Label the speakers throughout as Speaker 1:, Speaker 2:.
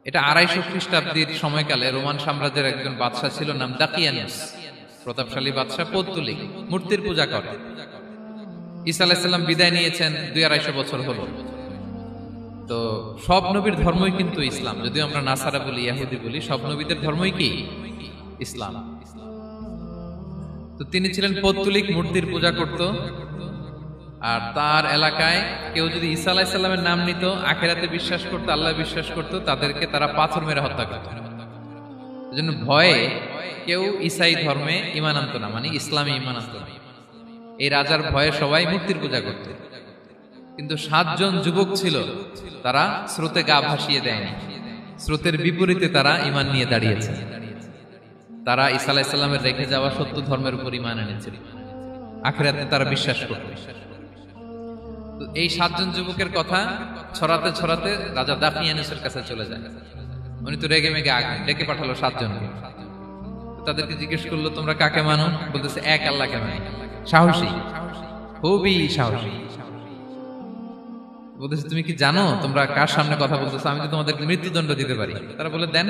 Speaker 1: এটা 250 খ্রিস্টাব্দের সময়কালে রোমান সাম্রাজ্যের একজন বাদশা ছিল, নাম দাকিয়ানুস। প্রতাপশালী বাদশা, পৌত্তলিক, মূর্তির পূজা করে। ঈসা আলাইহিস সালাম বিদায় নিয়েছেন 200-250 বছর হলো। তো সব নবীর ধর্মই কিন্তু ইসলাম, যদিও আমরা নাসারা বলি, ইহুদি বলি, সব নবীদের ধর্মই কি ইসলাম। তো তিনি ছিলেন পৌত্তলিক, মূর্তির পূজা করত। আর তার এলাকায় কেউ যদি ঈসা আলাইহিস সালামের নাম নিত, আখিরাতে বিশ্বাস করত, আল্লাহ বিশ্বাস করত, তাদেরকে তারা পাথর মেরে হত্যা করত। এজন্য ভয়ে কেউ ঈসাই ধর্মে ঈমান আনত না, মানে ইসলামে ঈমান আনত না। এই রাজার ভয়ে সবাই মূর্তির পূজা করত। কিন্তু 7 জন যুবক ছিল, তারা স্রোতে গা ভাসিয়ে দেয়নি। স্রোতের বিপরীতে তারা ঈমান নিয়ে দাঁড়িয়েছে। তারা ঈসা আলাইহিস সালামের রেখে যাওয়া সত্য ধর্মের উপর ঈমান এনেছিল, আখিরাতে তারা বিশ্বাস করত। তো এই 7 জন যুবকের কথা ছড়াতে ছড়াতে রাজা দাকিয়ানুসের কাছে চলে যায়। উনি তো রেগে মেগে ডেকে পাঠালো 7 জনকে। তাদেরকে জিজ্ঞেস করলো, তোমরা কাকে মানো? বলতেছে, এক আল্লাহকে মানি। সাহসী, খুবই সাহসী। বলতেছে, তুমি কি জানো তোমরা কার সামনে কথা বলতেছো? আমি তো তোমাদেরকে মৃত্যুদণ্ড দিতে পারি। তারা বলে, দেন,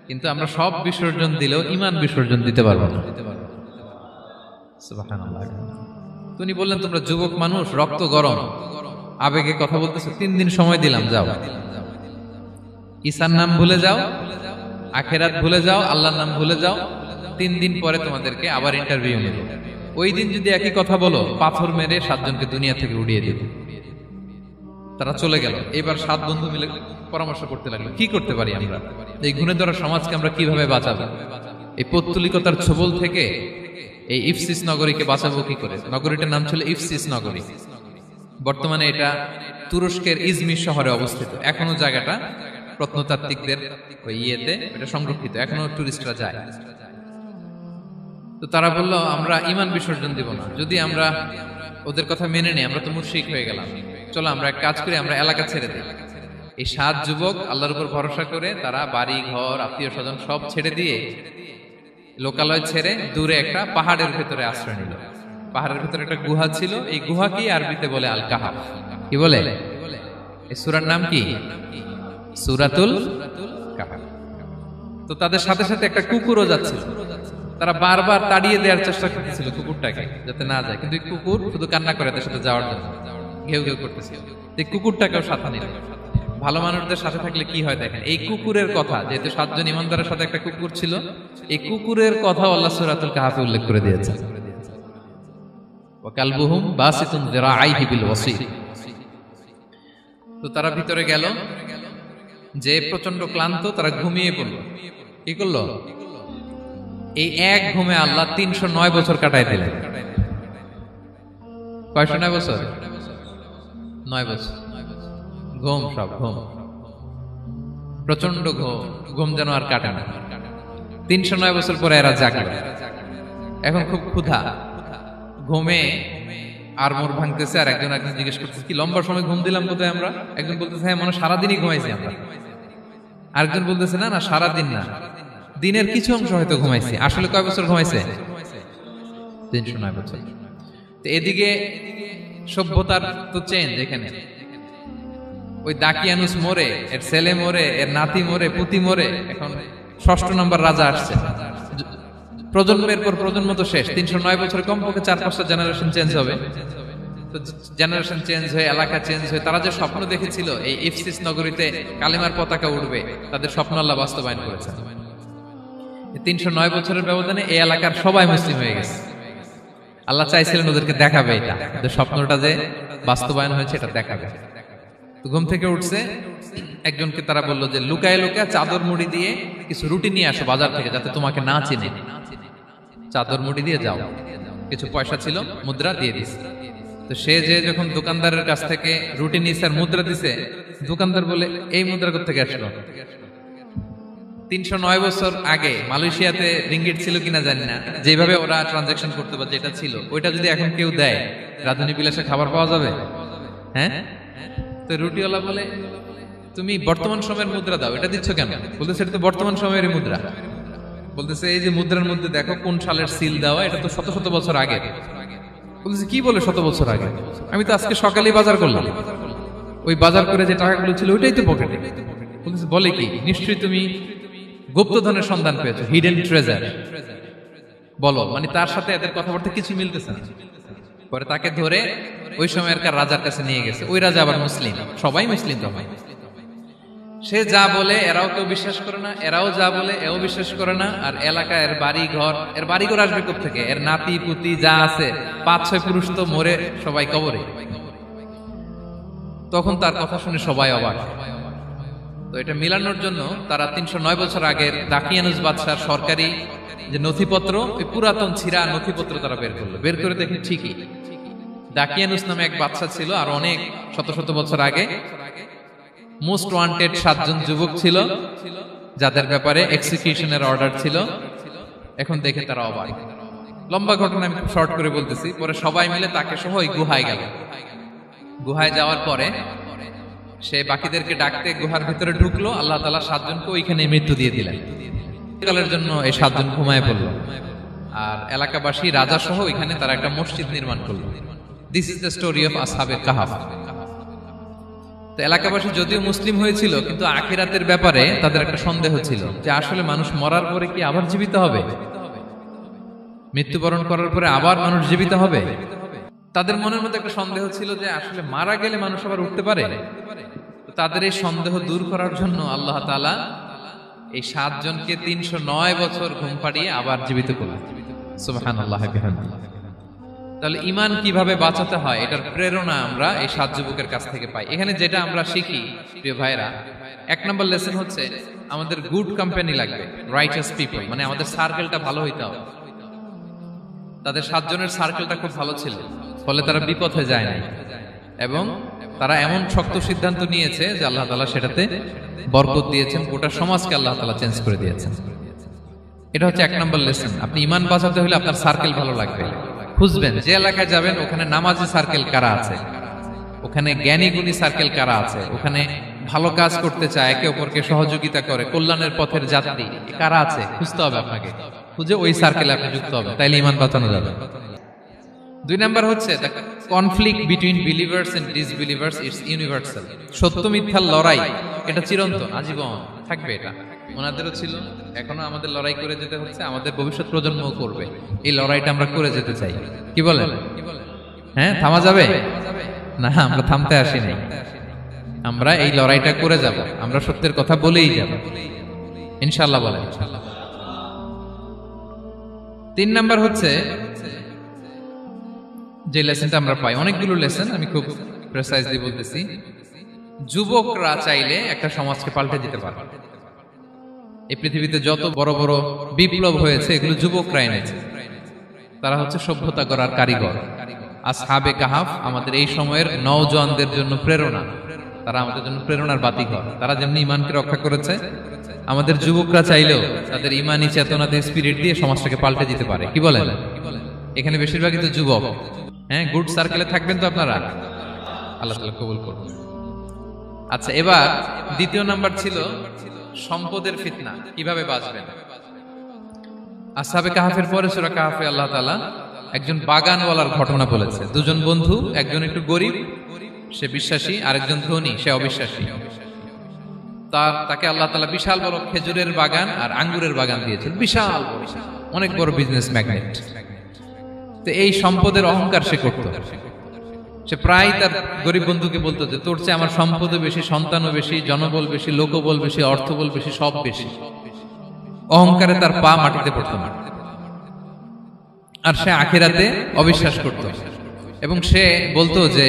Speaker 1: কিন্তু আমরা সব বিসর্জন দিলেও ঈমান বিসর্জন দিতে পারবো না। সুবহানাল্লাহ। তিনি বললেন, তোমরা যুবক মানুষ, রক্ত গরম, আবেগে কথা বলতেছো, 3 দিন সময় দিলাম, যাও, ঈসার নাম ভুলে যাও, আখিরাত ভুলে যাও, আল্লাহর নাম ভুলে যাও। 3 দিন পরে তোমাদেরকে আবার ইন্টারভিউ নেব। ওই দিন যদি একই কথা বলো, পাথর মেরে 7 জনকে দুনিয়া থেকে উড়িয়ে দেব। তারা চলে গেল। এবার 7 বন্ধু মিলে পরামর্শ করতে লাগলো, কি করতে পারি আমরা, এই গুণে ধরা সমাজকে আমরা কিভাবে বাঁচাবো, এই পৌত্তলিকতার ছোবল থেকে এই ইফসিস নগরীকে বাঁচাবো কি করে। নগরীটার নাম ছিল ইফসিস নগরী। বর্তমানে এটা তুরস্কের ইজমির শহরে অবস্থিত। এখনো জায়গাটা প্রত্নতাত্ত্বিকদের ওই ইয়েতে এটা সংরক্ষিত, এখনো টুরিস্টরা যায়। তো তারা বলল, আমরা ঈমান বিসর্জন দিব না, যদি আমরা ওদের কথা মেনে নেই আমরা তো মুশরিক হয়ে গেলাম। চলো আমরা এক কাজ করি, আমরা এলাকা ছেড়ে দিই। এই 7 যুবক আল্লাহর উপর ভরসা করে তারা বাড়ি ঘর, আত্মীয় স্বজন সব ছেড়ে দিয়ে, লোকালয় ছেড়ে দূরে একটা পাহাড়ের ভেতরে আশ্রয় নিল। পাহাড়ের ভেতরে একটা গুহা ছিল। এই গুহাকেই আরবিতে বলে আল কাহাফ। কি বলে? এই সূরার নাম কি? সূরাতুল কাহাফ। তো তাদের সাথে সাথে একটা কুকুরও যাচ্ছিল। তারা বারবার তাড়িয়ে দেওয়ার চেষ্টা করতেছিল কুকুরটাকে, যাতে না যায়, কিন্তু কুকুর শুধু কান্না করে তার সাথে যাওয়ার জন্য ঘেউ ঘেউ করতেছিল। এই কুকুরটাকেও সাথে নিল। ভালো মানুষদের সাথে থাকলে কি হয় দেখেন, এই কুকুরের কথা, যেহেতু 7 জন ইমানদারের সাথে একটা কুকুর ছিল, এই কুকুরের কথা আল্লাহ সূরাতুল কাহাফে উল্লেখ করে দিয়েছেন। ওয়া কালবুহুম বাসিতুন যিরাআইহি বিল ওয়াসি। তো তারা ভিতরে গেল, যে প্রচন্ড ক্লান্ত, তারা ঘুমিয়ে পড়ল। কি করলো? এই এক ঘুমে আল্লাহ 309 বছর কাটাই দিলেন। কয়শো 9 বছর? 9 বছর ঘুম, সব ঘুম, প্রচন্ড ঘুম, ঘুম যেন আর কাটে না। 309 বছর পরে এরা জাগল। এখন খুব ক্ষুধা, ঘুমে আর মোর ভাঙতেছে। আর একজন জিজ্ঞেস করতেছে, কি লম্বা সময় ঘুম দিলাম কোথায় আমরা? একজন বলতেছে, হ্যাঁ মনে সারাদিনই ঘুমাইছি আমরা। আরেকজন বলতেছে, না না, সারাদিন না, দিনের কিছু অংশ হয়তো ঘুমাইছি। আসলে কয় বছর ঘুমাইছে? 309 বছর। তো এদিকে সভ্যতার তো চেঞ্জ। এখানে ওই দাকিয়ানুস মরে, এর ছেলে মরে, এর নাতি মরে, পুতি মরে, এখন 6ষ্ঠ নম্বর রাজা আসছে। প্রজন্মের পর প্রজন্ম তো শেষ। 309 বছরে কমপক্ষে 4-5টা জেনারেশন চেঞ্জ হবে। তো জেনারেশন চেঞ্জ হয়ে, এলাকা চেঞ্জ হয়ে, তারা যে স্বপ্ন দেখেছিল এই ইফসিস নগরীতে কালিমার পতাকা উঠবে, তাদের স্বপ্ন আল্লাহ বাস্তবায়ন করেছেন। 309 বছরের ব্যবধানে এই এলাকার সবাই মুসলিম হয়ে গেছে। আল্লাহ চাইছিলেন ওদেরকে দেখাবে, এটা ওদের স্বপ্নটা যে বাস্তবায়ন হয়েছে এটা দেখাবে। তো ঘুম থেকে উঠছে, একজনকে তারা বললো যে লুকায় লুকায় চাদর মুড়ি দিয়ে কিছু রুটি নিয়ে আসো বাজার থেকে, যাতে তোমাকে না চিনে। চাদর মুড়ি দিয়ে যাও। কিছু পয়সা ছিল, মুদ্রা দিয়ে দিছে। তো সে যে যখন দোকানদারের কাছ থেকে রুটি নিয়েছে আর মুদ্রা দিছে, দোকানদার বলে, এই মুদ্রা কোথা থেকে আসলো? 309 বছর আগে মালয়েশিয়াতে রিঙ্গিট ছিল কিনা জানি না, যেভাবে ওরা ট্রানজাকশন করতে পারে, যেটা ছিল ওইটা যদি এখন কেউ দেয়, রাধুনী বিলাসে খাবার পাওয়া যাবে? হ্যাঁ। তো রুটিওয়ালা বলে, তুমি বর্তমান সময়ের মুদ্রা দাও, এটা দিচ্ছ কেন? বলতেছে, এটা তো বর্তমান সময়ের মুদ্রা। বলতেছে, এই যে মুদ্রার মধ্যে দেখো কোন সালের সিল দেওয়া, এটা তো শত শত বছর আগে। বলতেছে, কি বলে শত বছর আগে? আমি তো আজকে সকালেই বাজার করলাম, ওই বাজার করে যে টাকাগুলো ছিল ওইটাই তো পকেটে। বলে কি, নিশ্চয়ই তুমি গুপ্তধনের সন্ধান পেয়েছো, হিডেন ট্রেজার বলো। মানে তার সাথে এদের কথাবার্তা কিছু মিলতেছে না। পরে তাকে ধরে ওই সময়কার রাজার কাছে নিয়ে গেছে। ওই রাজা আবার মুসলিম, সবাই মুসলিম তখন। সে যা বলে এরাও কেউ বিশ্বাস করে না, এরাও যা বলে এও বিশ্বাস করে না। আর এলাকা এর বাড়িঘর আসবে কোত্থেকে? এর নাতি পুতি যা আছে 5-6 পুরুষ তো মরে সবাই কবরে। তখন তার কথা শুনে সবাই অবাক। তো এটা মিলানোর জন্য তারা 309 বছর আগের দাকিয়ানুস বাদশার সরকারি যে নথিপত্র, ওই পুরাতন ছিঁড়া নথিপত্র তারা বের করলো। বের করে দেখে ঠিকই দাকিয়ানুস নামে এক বাদশা ছিল, আর অনেক শত শত বছর আগে মোস্ট ওয়ান্টেড 7 জন যুবক ছিল, যাদের ব্যাপারে এক্সিকিউশনের অর্ডার ছিল। এখন দেখে তারা অবাক। লম্বা ঘটনা আমি শর্ট করে বলতেছি। পরে সবাই মিলে তাকে সহ ওই গুহায় গেল। গুহায় যাওয়ার পরে সে বাকিদেরকে ডাকতে গুহার ভিতরে ঢুকলো। আল্লাহ তাআলা 7 জনকে ওইখানে মৃত্যু দিয়ে দিলেন। কালের জন্য এই 7 জন ঘুমায় পড়লো। আর এলাকাবাসী রাজা সহ ওইখানে তারা একটা মসজিদ নির্মাণ করলো। This is the story of আসহাবে কাহাফ। তো এলাকাবাসী যদিও মুসলিম হয়েছিল, কিন্তু আখিরাতের ব্যাপারে তাদের একটা সন্দেহ ছিল যে আসলে মানুষ মরার পরে কি আবার জীবিত হবে? মৃত্যুবরণ করার পরে আবার মানুষ জীবিত হবে? তাদের মনের মধ্যে একটা সন্দেহ ছিল যে আসলে মারা গেলে মানুষ আবার উঠতে পারে। তাদের এই সন্দেহ দূর করার জন্য আল্লাহ তাআলা এই 7 জনকে 309 বছর ঘুম পাড়িয়ে আবার জীবিত করলেন। সুবহানাল্লাহ বিহামদিহি। তাহলে ঈমান কিভাবে বাঁচাতে হয়, এটার প্রেরণা আমরা এই 7 যুবকের কাছ থেকে পাই। এখানে যেটা আমরা শিখি প্রিয় ভাইরা, 1 নম্বর লেসন হচ্ছে আমাদের গুড কোম্পানি লাগবে, রাইটাস পিপল। মানে আমাদের সার্কেলটা ভালো হইতে হবে। তাদের 7 জনের সার্কেলটা খুব ভালো ছিল, ফলে তারা বিপথে যায় নাই এবং তারা এমন শক্ত সিদ্ধান্ত নিয়েছে যে আল্লাহ তাআলা সেটাতে বরকত দিয়েছেন, গোটা সমাজকে আল্লাহ তাআলা চেঞ্জ করে দিয়েছেন। এটা হচ্ছে 1 নম্বর লেসন। আপনি ঈমান বাঁচাতে হলে আপনার সার্কেল ভালো লাগবে। খুঁজবেন যে এলাকায় যাবেন ওখানে নামাজি সার্কেল কারা আছে, ওখানে জ্ঞানী গুণী সার্কেল কারা আছে, ওখানে ভালো কাজ করতে চায়, একে অপরকে সহযোগিতা করে, কল্যাণের পথের যাত্রী কারা আছে খুঁজতে হবে আপনাকে। খুঁজে ওই সার্কেলে আপনি যুক্ত হবে, তাইলে ঈমান বাঁচানো যাবে। 2 নাম্বার হচ্ছে the conflict between believers and disbelievers it's universal. সত্য মিথ্যার লড়াই এটা চিরন্তন, আজীবন থাকবে। এটা ওনাদেরও ছিল, এখনো আমাদের লড়াই করে যেতে হচ্ছে, আমাদের ভবিষ্যৎ প্রজন্মও করবে। এই লড়াইটা আমরা করে যেতে চাই। কি বলেন? হ্যাঁ, থামা যাবে না? আমরা থামতে আসি নাই, আমরা এই লড়াইটা করে যাব। আমরা সত্যের কথা বলেই যাব ইনশাআল্লাহ। বলেন। 3 নাম্বার হচ্ছে যে লেসনটা আমরা পাই, অনেকগুলো লেসন, আমি খুব প্রেসাইজলি বলতেছি। যুবকরা চাইলে একটা সমাজকে পাল্টে দিতে পারে। এই পৃথিবীতে যত বড় বড় বিপ্লব হয়েছে এগুলো যুবকরা এনেছে। তারা হচ্ছে সভ্যতা গড়ার কারিগর। আসহাবে কাহাফ আমাদের এই সময়ের নওজওয়ানদের জন্য প্রেরণা। তারা আমাদের জন্য প্রেরণার বাতিঘর। তারা যেমনি ঈমানকে রক্ষা করেছে, আমাদের যুবকরা চাইলেও তাদের ঈমানি চেতনাতে স্পিরিট দিয়ে সমাজটাকে পাল্টে দিতে পারে। কি বলেন? এখানে বেশিরভাগই তো যুবক। হ্যাঁ, গুড সার্কেলে থাকবেন তো আপনারা, আল্লাহ তাআলা কবুল করুন। আচ্ছা, এবার 2 নাম্বার ছিল সম্পদের ফিতনা, কিভাবে বাঁচবেন। আসহাবে কাহাফের পরে সূরা কাহাফে আল্লাহ তাআলা একজন বাগানওয়ালার ঘটনা বলেছে। 2 জন বন্ধু, একজন একটু গরিব, সে বিশ্বাসী, আরেকজন ধনী, সে অবিশ্বাসী। তাকে আল্লাহ তাআলা বিশাল বড় খেজুরের বাগান আর আঙ্গুরের বাগান দিয়েছেন, বিশাল বড়, অনেক বড় বিজনেস ম্যাগনেট। তো এই সম্পদের অহংকার সে করত। সে প্রায় তার গরিব বন্ধুকে বলতো যে তোর চেয়ে আমার সম্পদও বেশি, সন্তানও বেশি, জনবল বেশি, লোকবল বেশি, অর্থবল বেশি, সব বেশি। অহংকারে তার পা মাটিতে পড়তো না। আর সে আখিরাতে অবিশ্বাস করত এবং সে বলতো যে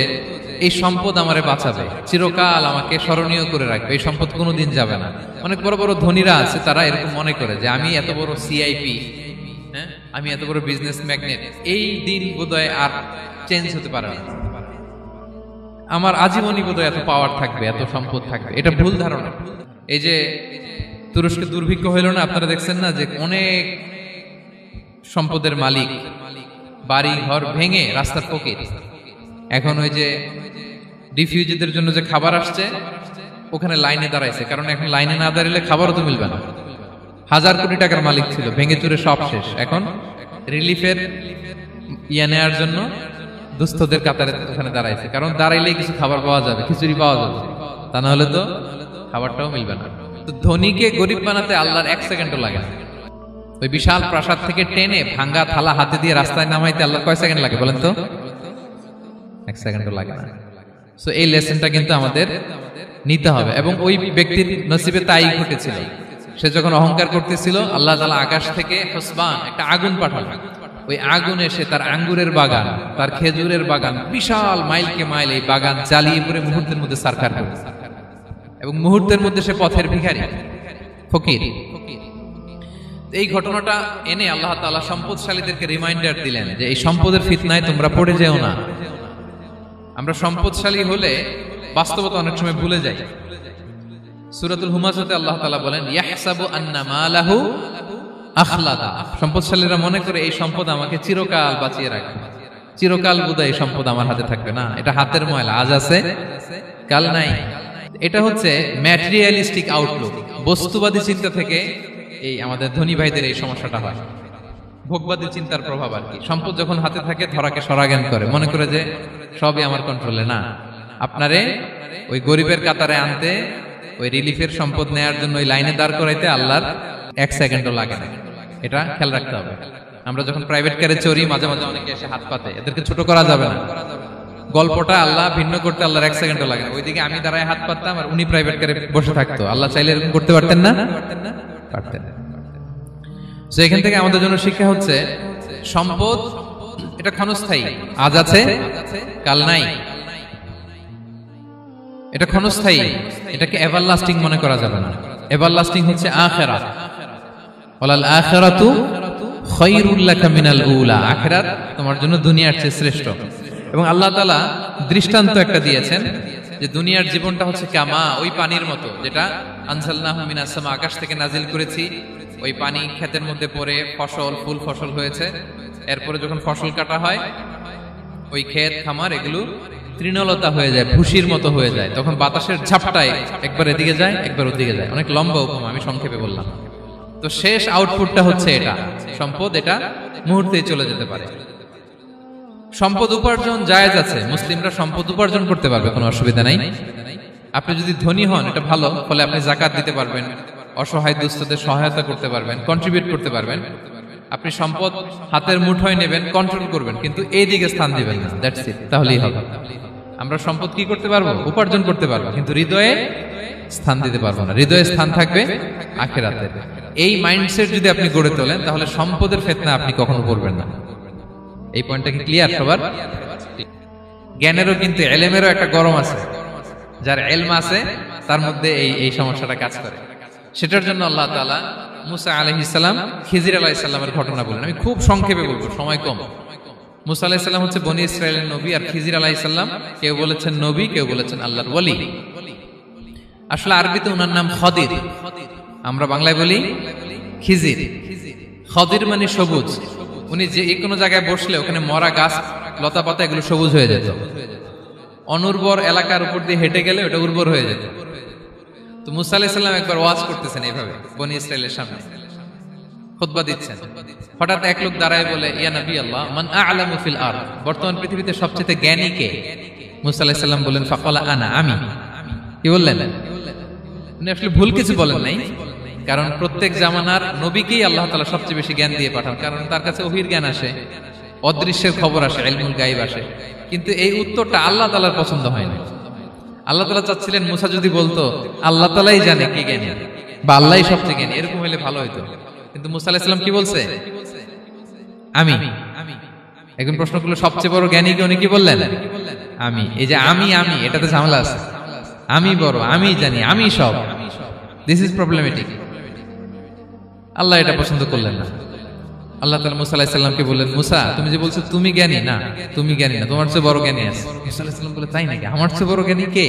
Speaker 1: এই সম্পদ আমারে বাঁচাবে, চিরকাল আমাকে স্মরণীয় করে রাখবে, এই সম্পদ কোনোদিন যাবে না। অনেক বড় বড় ধনীরা আছে, তারা এরকম মনে করে যে আমি এত বড় সিআইপি, হ্যাঁ, আমি এত বড় বিজনেস ম্যাগনেট, এই দিন বোধহয় আর চেঞ্জ হতে পারে না, আমার আজীবনই বোধহয় এত পাওয়ার থাকবে, এত সম্পদ থাকবে। এটা ভুল ধারণা। এই যে তুরস্কে দুর্ভিক্ষ হইল না, আপনারা দেখছেন না যে অনেক সম্পদের মালিক বাড়ি ঘর ভেঙে রাস্তার ফকির। এখন ওই যে রিফিউজিদের জন্য যে খাবার আসছে ওখানে লাইনে দাঁড়াইছে, কারণ এখন লাইনে না দাঁড়ালে খাবারও তো মিলবে না। 1000 কোটি টাকার মালিক ছিল, ভেঙে চুরে সব শেষ। এখন রিলিফের নেওয়ার জন্য দুস্থদের কাতারে ওখানে দাঁড়াইছে, কারণ দাঁড়াইলেই কিছু খাবার পাওয়া যাবে, খিচুড়ি পাওয়া যাবে, তা না হলে তো খাবারটাও মিলবে না। তো ধনীকে গরিব বানাতে আল্লাহর 1 সেকেন্ডও লাগে না। ওই বিশাল প্রাসাদ থেকে টেনে ভাঙ্গা থালা হাতে দিয়ে রাস্তায় নামাইতে আল্লাহর কয় সেকেন্ড লাগে বলেন তো? 1 সেকেন্ডও লাগে না। সো এই লেসনটা কিন্তু আমাদের নিতে হবে। এবং ওই ব্যক্তির নসিবে তাই ঘটেছিল। সে যখন অহংকার করতেছিল, আল্লাহ তাআলা আকাশ থেকে হুসবান একটা আগুন পাঠালেন। ওই আগুন এসে তার আঙ্গুরের বাগান, তার খেজুরের বাগান, বিশাল মাইলকে মাইল এই বাগান জ্বালিয়ে পুরো মুহূর্তের মধ্যে সারখার করে, এবং মুহূর্তের মধ্যে সে পথের ভিখারি, ফকির। এই ঘটনাটা এনে আল্লাহ তাআলা সম্পদশালীদেরকে রিমাইন্ডার দিলেন যে এই সম্পদের ফিতনায় তোমরা পড়ে যেও না। আমরা সম্পদশালী হলে বাস্তবতা অনেক সময় ভুলে যাই। সূরাতুল হুমাযাতে আল্লাহ তাআলা বলেন, ইয়াহসাবু আন্না মালাহু আখলাদা। সম্পদশালীরা মনে করে এই সম্পদ আমাকে চিরকাল বাঁচিয়ে রাখবে, চিরকাল বোধহয় এই সম্পদ আমার হাতে থাকবে। না, এটা হাতের ময়লা, আজ আছে কাল নাই। এটা হচ্ছে ম্যাটেরিয়ালিস্টিক আউটলুক, বস্তুবাদী চিন্তা থেকে এই আমাদের ধনী ভাইদের এই সমস্যাটা হয়। ভোগবাদী চিন্তার প্রভাব আর কি। সম্পদ যখন হাতে থাকে ধরাকে সরাজ্ঞান করে, মনে করে যে সবই আমার কন্ট্রোলে। না, আপনারে ওই গরিবের কাতারে আনতে, ওই রিলিফের সম্পদ নেয়ার জন্য ওই লাইনে দাঁড় করাইতে আল্লাহর 1 সেকেন্ডও লাগে না। এটা খেয়াল রাখতে হবে। আমরা যখন প্রাইভেট কারে চড়ি, মাঝে মাঝে অনেকে এসে হাত পাতে, এদেরকে ছোট করা যাবে না। গল্পটা আল্লাহ ভিন্ন করতে আল্লাহর 1 সেকেন্ডও লাগে না। ওইদিকে আমি দাঁড়ায় হাত পাততাম আর উনি প্রাইভেট কারে বসে থাকতো। আল্লাহ চাইলে এরকম করতে পারতেন না? পারতেন। তো এখান থেকে আমাদের জন্য শিক্ষা হচ্ছে, সম্পদ এটা ক্ষণস্থায়ী, আজ আছে কাল নাই। এটা ক্ষণস্থায়ী, এটাকে এভারলাস্টিং মনে করা যাবে না। এভারলাস্টিং হচ্ছে আখিরাত। ওয়ালাল আখিরাতু খায়রুল লাকা মিনাল উলা। আখিরাত তোমার জন্য দুনিয়ার চেয়ে শ্রেষ্ঠ। এবং আল্লাহ তাআলা দৃষ্টান্ত একটা দিয়েছেন যে দুনিয়ার জীবনটা হচ্ছে কামা, ওই পানির মতো, যেটা আনজালনাহু মিনাস সামা, আকাশ থেকে নাজিল করেছি। ওই পানি ক্ষেতের মধ্যে পড়ে ফসল, ফুল ফসল হয়েছে। এরপরে যখন ফসল কাটা হয়, ওই ক্ষেত খামার এগুলো তৃণলতা হয়ে যায়, ভুসির মতো হয়ে যায়। তখন বাতাসের ঝাপটায় একবার এদিকে যায়, একবার ওদিকে যায়। অনেক লম্বা উপমা, আমি সংক্ষেপে বললাম। তো শেষ আউটপুটটা হচ্ছে এটা, সম্পদ এটা মুহূর্তেই চলে যেতে পারে। সম্পদ উপার্জন জায়েজ আছে, মুসলিমরা সম্পদ উপার্জন করতে পারবে, কোনো অসুবিধা নাই। আপনি যদি ধনী হন এটা ভালো, ফলে আপনি যাকাত দিতে পারবেন, অসহায় দুস্থদের সহায়তা করতে পারবেন, কন্ট্রিবিউট করতে পারবেন। আপনি সম্পদ হাতের মুঠোয় নেবেন, কন্ট্রোল করবেন, কিন্তু এই দিকে স্থান দিবেন না। দ্যাটস ইট, তাহলেই হবে। আমরা সম্পদ কি করতে পারবো? উপার্জন করতে পারবো, কিন্তু হৃদয়ে স্থান দিতে পারবো না। হৃদয়ে স্থান থাকবে আখিরাতে। এই মাইন্ডসেট যদি আপনি গড়ে তোলেন, তাহলে সম্পদের ফিতনা আপনি কখনো পড়বেন না। এই পয়েন্টটা কি ক্লিয়ার সবার? জ্ঞানেরও কিন্তু ইলমেরও একটা গরম আছে। যার ইলম আছে তার মধ্যে এই সমস্যাটা কাজ করে। সেটার জন্য আল্লাহ তাআলা মুসা আলাইহিস সালাম, খিজির আলাইহিস সালামের ঘটনা বলেন। আমি খুব সংক্ষেপে বলবো, সময় কম। মুসা আলাইহিস সালাম হচ্ছে বনি ইসরাইলের নবী, আর খিজির আলাইহিস সালাম কেউ বলেছেন নবী, কেউ বলেছেন আল্লাহর ওলি। আসলে আরবিতে ওনার নাম খদির, আমরা বাংলায় বলি খিজির। খদির মানে সবুজ। উনি যে কোনো জায়গায় বসলে ওখানে মরা গাছ, লতা পাতা এগুলো সবুজ হয়ে যেত। অনুর্বর এলাকার উপর দিয়ে হেঁটে গেলে ওটা উর্বর হয়ে যেত। তো মুসা আলাইহিস সালাম একবার ওয়াজ করতেছেন এইভাবে বনি ইসরাইলের সামনে, খুতবা দিচ্ছেন। হঠাৎ এক লোক দাঁড়ায় বলে, ইয়া নবী আল্লাহ, মান আ'লামু ফিল আরদ, বর্তমান পৃথিবীতে সবচেয়ে জ্ঞানী কে? মুসা আলাইহিস সালাম বলেন, ফাকালা আনা, আমি। কি বললেন? উনি আসলে ভুল কিছু বলেন নাই, কারণ প্রত্যেক জামানার নবীকেই আল্লাহ তাআলা সবচেয়ে বেশি জ্ঞান দিয়ে পাঠান, কারণ তার কাছে ওহীর জ্ঞান আসে, অদৃশ্যের খবর আসে, ইলমুল গায়ব আসে। কিন্তু এই উত্তরটা আল্লাহ তাআলার পছন্দ হয় না। আল্লাহ তাআলা চাচ্ছিলেন মুসা যদি বলতো আল্লাহ তাআলাই জানে কে জ্ঞানী, বা আল্লাহই সবচেয়ে জ্ঞানী, এরকম হলে ভালো হতো। কিন্তু মুসা আলাইহিস সালাম কি বলছে? আমি। একজন প্রশ্ন করলো, সবচেয়ে বড় জ্ঞানী কে? উনি কি বললেন? আমি। এই যে আমি, এটাতে ঝামেলা আছে। আমি বড়, আমি জানি, আমি সব। This is problematic. আল্লাহ এটা পছন্দ করলেন না। আল্লাহ তাআলা মুসা আলাইহিস সালামকে বললেন, মুসা তুমি যে বলছো তুমি জ্ঞানী, না তুমি জ্ঞানী না, তোমার চেয়ে বড় জ্ঞানী আছে। মুসা আলাইহিস সালাম বলে, তাই নাকি? আমার চেয়ে বড় জ্ঞানী কে?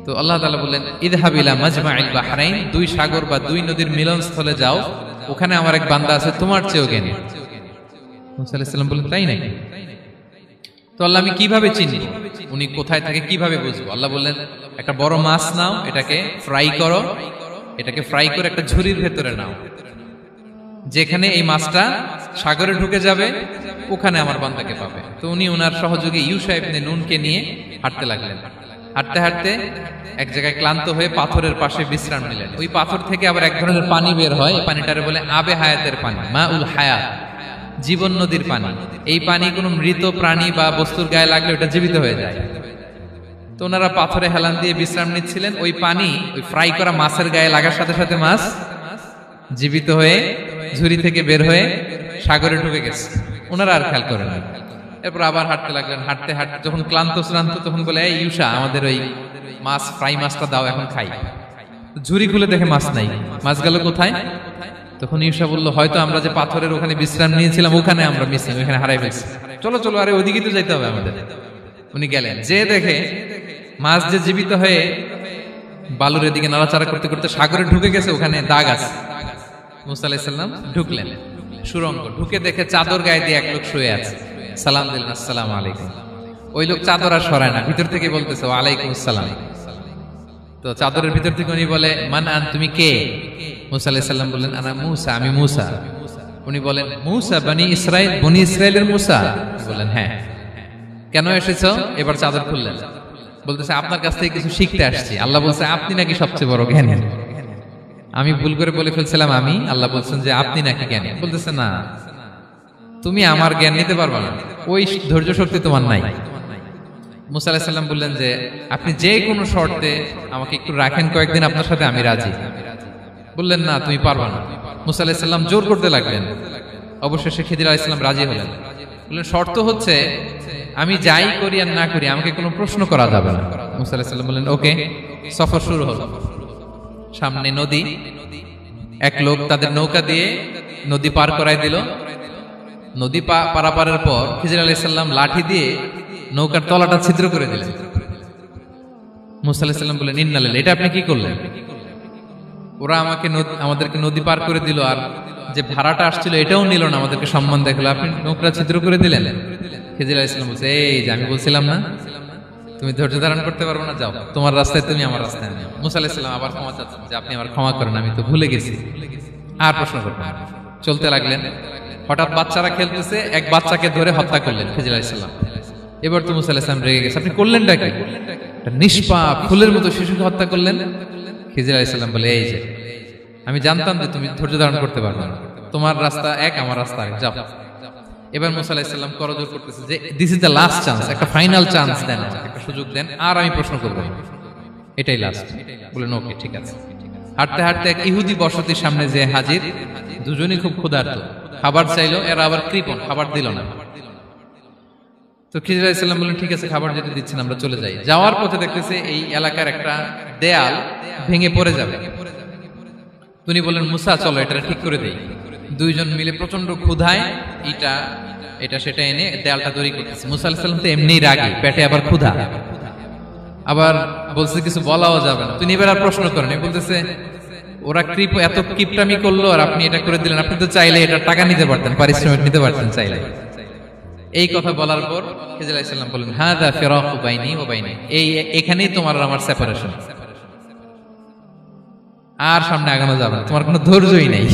Speaker 1: তো আল্লাহ তাআলা বললেন, ইযহাব ইলা মাজমাইল বাহরাইন, দুই সাগর বা দুই নদীর মিলনস্থলে যাও, ওখানে আমার এক বান্দা আছে তোমার চেয়েও জ্ঞানী। মুসা আলাইহিস সালাম বললেন, তাই নাকি? তো আল্লাহ, আমি কিভাবে চিনি উনি কোথায় থাকে, কিভাবে বুঝবো? আল্লাহ বললেন, একটা বড় মাছ নাও, এটাকে ফ্রাই করো, এটাকে ফ্রাই করে একটা ঝুড়ির ভেতরে নাও, যেখানে এই মাছটা সাগরে ঢুকে যাবে ওখানে আমার বান্দাকে পাবে। তো উনি ওনার সহযোগী ইউশা ইবনে নুনকে নিয়ে হাঁটতে লাগলেন। হাঁটতে হাঁটতে এক জায়গায় ক্লান্ত হয়ে পাথরের পাশে বিশ্রাম নিলেন। ওই পাথর থেকে আবার এক ধরনের পানি বের হয়, এই পানিটারে বলে আবে হায়াতের পানি, মা উল হায়াত, জীবন নদীর পানি। এই পানি কোনো মৃত প্রাণী বা বস্তুর গায়ে লাগলে ওটা জীবিত হয়ে যায়। তো ওনারা পাথরে হেলান দিয়ে বিশ্রাম নিচ্ছিলেন, ওই পানি ওই ফ্রাই করা মাছের গায়ে লাগার সাথে সাথে মাছ জীবিত হয়ে ঝুড়ি থেকে বের হয়ে সাগরে ঢুকে গেছে। ওনারা আর খেয়াল করেন না। এরপর আবার হাঁটতে লাগলেন। হাঁটতে হাঁটতে যখন ক্লান্ত শ্রান্ত, তখন বলে এই ইউসা, আমাদের ওই মাছ ফ্রাই মাছটা দাও, এখন খাই। ঝুড়ি খুলে দেখে মাছ নাই। মাছ গেল কোথায়? তখন ইউসা বলল, হয়তো আমরা যে পাথরের ওখানে বিশ্রাম নিয়েছিলাম ওখানে আমরা মিসিং, ওখানে হারাই ফেলছি। চলো চলো, আরে ওইদিকে তো যাইতে হবে আমাদের। উনি গেলেন, যে দেখে মাছ যে জীবিত হয়ে বালুর এদিকে নাড়াচাড়া করতে করতে সাগরে ঢুকে গেছে, ওখানে দাগ আছে। মুসা আলাইহিস সালাম ঢুকলেন সুরঙ্গ, ঢুকে দেখে চাদর গায়ে দিয়ে এক লোক শুয়ে আছে। সালাম দিলেন, আসসালামু আলাইকুম। ওই লোক চাদর আর সরায় না, ভিতর থেকে বলতেছে ওয়ালাইকুম আসসালাম। তো চাদরের ভিতর থেকে উনি বলে, মান আন, তুমি কে? মুসা আলাইহিস সালাম বললেন, আনা মুসা, আমি মুসা। উনি বলেন, মুসা বনি ইসরাইল, বনি ইসরাইলের মুসা? বললেন হ্যাঁ। কেন এসেছো? এবার চাদর খুললেন, বলতেছে আপনার কাছ থেকে কিছু শিখতে আসছি। আল্লাহ বলছে আপনি নাকি সবচেয়ে বড় জ্ঞানী। আমি ভুল করে বলে ফেলছিলাম আমি, আল্লাহ বলছেন যে আপনি নাকি জ্ঞানী। বলতেছে না, তুমি আমার জ্ঞান নিতে পারবে না, ওই ধৈর্য শক্তি তোমার নাই। মুসা আলাইহিস সালাম বললেন যে আপনি যে কোনো শর্তে আমাকে একটু রাখেন কয়েকদিন, আপনার সাথে আমি রাজি। বললেন না, তুমি পারবে না। মুসা আলাইহিস সালাম জোর করতে লাগলেন। অবশেষে খিদির আলাইহিস সালাম রাজি হলেন। বললেন শর্ত হচ্ছে আমি যাই করি আর না করি আমাকে কোনো প্রশ্ন করা যাবে না। মুসা আলাইহিস সালাম বললেন ওকে। সফর শুরু হলো। সামনে নদী, এক লোক তাদের নৌকা দিয়ে নদী পার করাই দিল। নদী পারাপারের পর খিজির আলাইহিস সালাম লাঠি দিয়ে নৌকার তলাটা ছিদ্র করে দিলেন। মুসা আলাইহিস সালাম বললেন ইন্নালিল্লাহ, এটা আপনি কি করলেন? ওরা আমাদেরকে নদী পার করে দিল, আর যে ভাড়াটা আসছিল এটাও নিল না, আমাদেরকে সম্মান দেখালো, আপনি নৌকা ছিদ্র করে দিলেন। খিজির আলাইহিস সালাম বলছে, এই যে আমি বলছিলাম না তুমি ধৈর্য ধারণ করতে পারবো না, যাও তোমার রাস্তায় তুমি আমার রাস্তায় নেও। মুসা আলাইহিস সালাম আবার ক্ষমা চাচ্ছেন যে আপনি আমার ক্ষমা করেন, আমি তো ভুলে গেছি, আর প্রশ্ন করবেন না। চলতে লাগলেন। হঠাৎ বাচ্চারা খেলতেছে, এক বাচ্চাকে ধরে হত্যা করলেন খিজির আলাইহিস সালাম। এবার তো মুসা আলাইহিস সালাম রেগে গেছে, আপনি করলেনটা কি? নিষ্পাপ ফুলের মতো শিশুকে হত্যা করলেন। খিজির আলাইহিস সালাম বলে, এই যে আমি জানতাম যে তুমি ধৈর্য ধারণ করতে পারবে না, তোমার রাস্তা এক, আমার রাস্তা এক, যাও। এবার মুসা আলাইহিস সালাম করজোর করতেছে যে this is the last chance, একটা ফাইনাল চান্স দেন, একটা সুযোগ দেন, আর আমি প্রশ্ন করব, এটাই লাস্ট। বলেন ওকে ঠিক আছে। হাঁটতে হাঁটতে এক ইহুদি বসতির সামনে যে হাজির, দুজনই খুব ক্ষুধার্ত, খাবার চাইলো, এরা আবার কৃপণ, খাবার দিল না। তো খিজির আলাইহিস সালাম বললেন ঠিক আছে, খাবার যেতে দিচ্ছেন, আমরা চলে যাই। যাওয়ার পথে দেখতেছে এই এলাকার একটা দেয়াল ভেঙে পড়ে যাবে। তিনি বললেন মুসা চলো এটা ঠিক করে দেই। দুইজন মিলে প্রচন্ড ক্ষুধায় এটা সেটা এনে দেয়ালটা তৈরি করতেছে। মুসা আলাইহিস সালাম তো এমনিই রাগী, পেটে আবার ক্ষুধা, আবার বলছে কিছু বলাও যাবে না। তিনি এবার আর প্রশ্ন করেন, বলতেছে ওরা এত কিপটামি করলো আর আপনি এটা করে দিলেন, আপনি তো চাইলে এটা টাকা নিতে পারতেন, পারিশ্রমিক নিতে পারতেন চাইলে। এই কথা বলার পর খিজির আলাইহিস সালাম বললেন হাযা ফিরাকু বাইনি ওয়া বাইনি, এখানেই তোমার আর আমার সেপারেশন, আর সামনে আগানো যাবে না, তোমার কোনো ধৈর্যই নেই।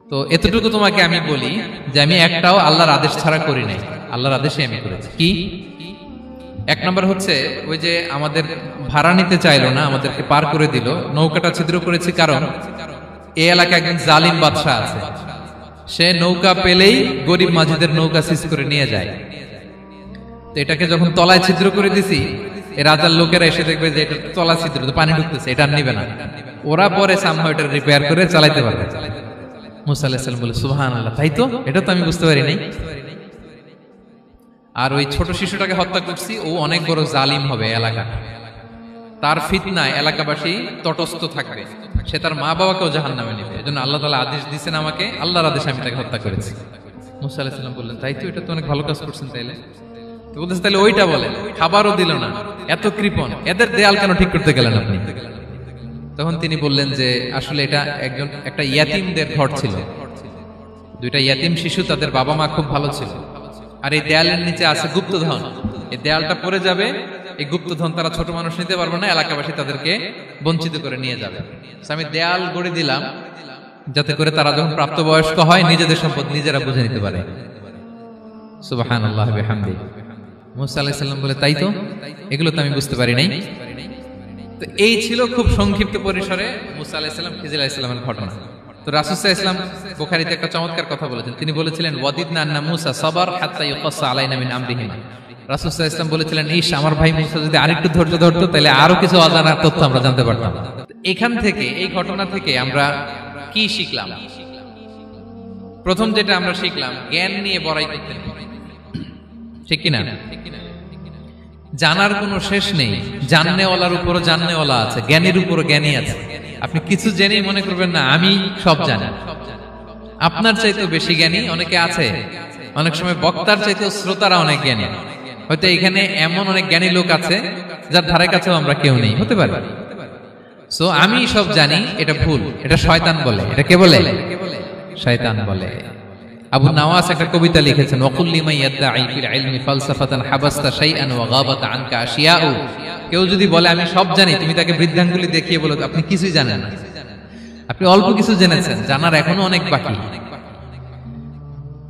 Speaker 1: তো এতটুকু তোমাকে আমি বলি যে আমি একটাও আল্লাহর আদেশ ছাড়া করি নাই, আল্লাহর আদেশে আমি করেছি। কি? এক নম্বর হচ্ছে ওই যে আমাদের ভাড়া নিতে চাইলো না, আমাদেরকে পার করে দিল, নৌকাটা ছিদ্র করেছি কারণ এই এলাকায় একজন জালিম বাদশা আছে, সে নৌকা পেলেই গরিব মাঝিদের নৌকা সিজ করে নিয়ে যায়। তো এটাকে যখন তলায় ছিদ্র করে দিছি, এই রাজার লোকেরা এসে দেখবে যে এটা তলা ছিদ্র, তো পানি ঢুকতেছে, এটা নিবে না, ওরা পরে সামহাও এটা রিপেয়ার করে চালাইতে পারবে। মুসা আলাইহিস সালাম বলে সুবহানাল্লাহ, তাই তো, এটা তো আমি বুঝতে পারি নাই। আর ওই ছোট শিশুটাকে হত্যা করছি, ও অনেক বড় জালিম হবে এলাকা, তার ফিতনায় এলাকাবাসী তটস্থ থাকবে, সে তার মা বাবাকেও জাহান্নামে নেবে। এজন্য আল্লাহ তাআলা আদেশ দিয়েছেন আমাকে, আল্লাহর আদেশে আমি তাকে হত্যা করেছি। মুসা আলাইহিস সালাম বললেন তাই তো, এটা তো অনেক ভালো কাজ করছেন। তাইলে তো বলতেছে তাহলে ওইটা বলেন, খাবারও দিল না, এত কৃপণ, এদের দেয়াল কেন ঠিক করতে গেলেন আপনি? তখন তিনি বললেন যে আসলে এটা একটা ইয়াতিমদের ঘর ছিল, দুইটা ইয়াতিম শিশু, তাদের বাবা মা খুব ভালো ছিল, আর এই দেয়ালের নিচে আছে গুপ্তধন, এই দেয়ালটা পড়ে যাবে, এই গুপ্তধন তারা ছোট মানুষ নিতে পারবে না, এলাকাবাসী তাদেরকে বঞ্চিত করে নিয়ে যাবে। আমি দেয়াল গড়ে দিলাম যাতে করে তারা যখন প্রাপ্তবয়স্ক হয় নিজেদের সম্পদ নিজেরা বুঝে নিতে পারে। সুবহানাল্লাহ বিহামদি। মুসা আলাইহিস সালাম বলে, তাই তো, এগুলো তো আমি বুঝতে পারি নাই। তো এই ছিল খুব সংক্ষিপ্ত পরিসরে মুসা আলাইহিস সালাম খিজির আলাইহিস সালামের ঘটনা। তো রাসূল সাল্লাল্লাহু আলাইহি ওয়াসাল্লাম বুখারীতে একটা চমৎকার কথা বলেছেন। তিনি বলেছিলেন, ওয়াদিদনা আন্না মুসা সাবার হাত্তা ইউকাসসা আলাইনা মিন আমরিহিমা। রাসূল সাল্লাল্লাহু আলাইহি ওয়াসাল্লাম বলেছিলেন, ইস, আমার ভাই মুসা যদি আরেকটু ধৈর্য ধরতো তাহলে আরো কিছু অজানা তথ্য আমরা জানতে পারতাম। এখান থেকে, এই ঘটনা থেকে আমরা কি শিখলাম? প্রথম যেটা আমরা শিখলাম, জ্ঞান নিয়ে বড়াই করতে নেই, ঠিক কিনা? জানার কোনো শেষ নেই, জাননেওয়ালার উপরও জাননেওয়ালা আছে, জ্ঞানীর উপরও জ্ঞানী আছে। আপনি কিছু জেনেই মনে করবেন না আমি সব জানি। আপনার চাইতেও বেশি জ্ঞানী অনেকে আছে। অনেক সময় বক্তার চাইতেও শ্রোতারা অনেক জ্ঞানী। হয়তো এখানে এমন অনেক জ্ঞানী লোক আছে যার ধারে কাছেও আমরা কেউ নেই, হতে পারে। সো আমি সব জানি, এটা ভুল, এটা শয়তান বলে। এটা কে বলে? শয়তান বলে। আবু নাওয়াস একটা কবিতা লিখেছেন, ওয়াকুল্লি মান ইয়াদঈ ফিল ইলমি ফালসাফাতান হাবাসতা শাইআন ওয়া গাবাত আনকা আশিয়াউ। কেউ যদি বলে আমি সব জানি, তুমি তাকে বৃদ্ধাঙ্গুলি দেখিয়ে বলো আপনি কিছুই জানেন না, আপনি অল্প কিছু জেনেছেন, জানার এখনো অনেক বাকি।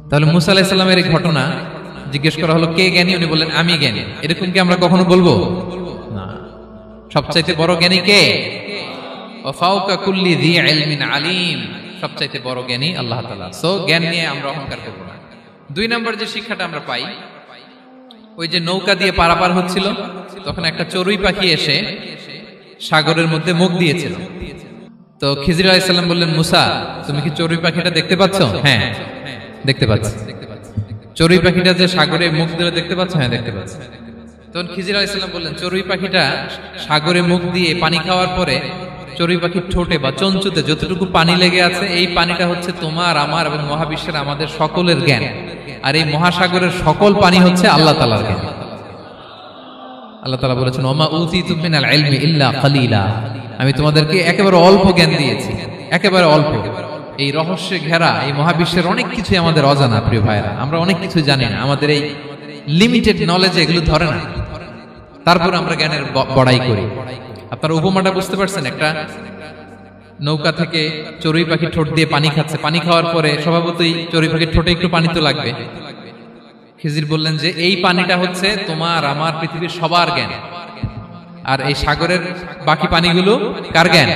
Speaker 1: তাহলে মুসা আলাইহিস সালামের এই ঘটনা জিজ্ঞেস করা হলো, কে জ্ঞানী? উনি বললেন, আমি জ্ঞানী। এরকম কি আমরা কখনো বলবো না? সবচাইতে বড় জ্ঞানী কে? ওয়া ফাওকা কুল্লি যী ইলমিন আলিম। সবচাইতে বড় জ্ঞানী আল্লাহ তাআলা। সো জ্ঞান নিয়ে আমরা অহংকার করব না। 2 নম্বর যে শিক্ষাটা আমরা পাই, ওই যে নৌকা দিয়ে পারাপার হচ্ছিল, তখন একটা চড়ুই পাখি এসে সাগরের মধ্যে মুখ দিয়েছিল। তো খিজির আলাইহিস সালাম বললেন, মুসা, তুমি কি চড়ুই পাখিটা দেখতে পাচ্ছ? হ্যাঁ, দেখতে পাচ্ছি। চড়ুই পাখিটা যে সাগরে মুখ দিলে দেখতে পাচ্ছ? হ্যাঁ, দেখতে পাচ্ছি। তখন খিজির আলাইহিস সালাম বললেন, চড়ুই পাখিটা সাগরে মুখ দিয়ে পানি খাওয়ার পরে চড়ুই পাখির ঠোঁটে বা চঞ্চুতে যতটুকু পানি লেগে আছে, এই পানিটা হচ্ছে তোমার, আমার এবং মহাবিশ্বের আমাদের সকলের জ্ঞান। আর এই মহাসাগরের সকল পানি হচ্ছে আল্লাহ তাআলার জ্ঞান। আল্লাহ তাআলা বলেছেন, ওমা উতিতু মিনাল ইলমি ইল্লা কালিলা। আমি তোমাদেরকে একেবারে অল্প জ্ঞান দিয়েছি, একেবারে অল্প। এই রহস্যে ঘেরা এই মহাবিশ্বের অনেক কিছু আমাদের অজানা। প্রিয় ভাইরা, আমরা অনেক কিছু জানি না। আমাদের এই লিমিটেড নলেজ এগুলো ধরে না, তারপর আমরা জ্ঞানের বড়াই করি। আপনারা উপমাটা বুঝতে পারছেন? একটা নৌকা থেকে চড়ুই পাখি ঠোঁট দিয়ে পানি খাচ্ছে, পানি খাওয়ার পরে স্বভাবতই চড়ুই পাখির ঠোঁটে একটু পানি তো লাগবে। খিজির বললেন যে এই পানিটা হচ্ছে তোমার, আমার, পৃথিবীর সবার জ্ঞান। আর এই সাগরের বাকি পানিগুলো কার জ্ঞান?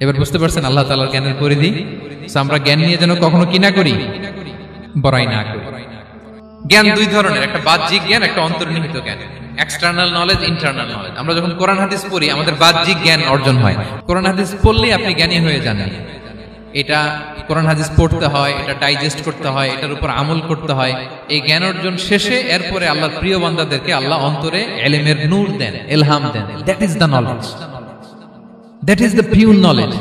Speaker 1: এবার বুঝতে পারছেন আল্লাহ তাআলার জ্ঞানের পরিধি। আমরা জ্ঞান নিয়ে যেন কখনো কি না করি, বড়াই না করি। জ্ঞান 2 ধরনের, একটা বাহ্যিক জ্ঞান, একটা অন্তর্নিহিত জ্ঞান। External knowledge, internal knowledge. আমরা যখন কোরআন হাদিস পড়ি আমাদের বাহ্যিক জ্ঞান অর্জন হয়। কোরআন হাদিস পড়লেই আপনি জ্ঞানী হয়ে যান। এটা কোরআন হাদিস পড়তে হয়, এটা ডাইজেস্ট করতে হয়, এটার উপর আমল করতে হয়। এই জ্ঞান অর্জন শেষে এরপরে আল্লাহর প্রিয় বান্দাদেরকে আল্লাহ অন্তরে ইলমের নূর দেন, ইলহাম দেন। That is the knowledge, that is the pure knowledge.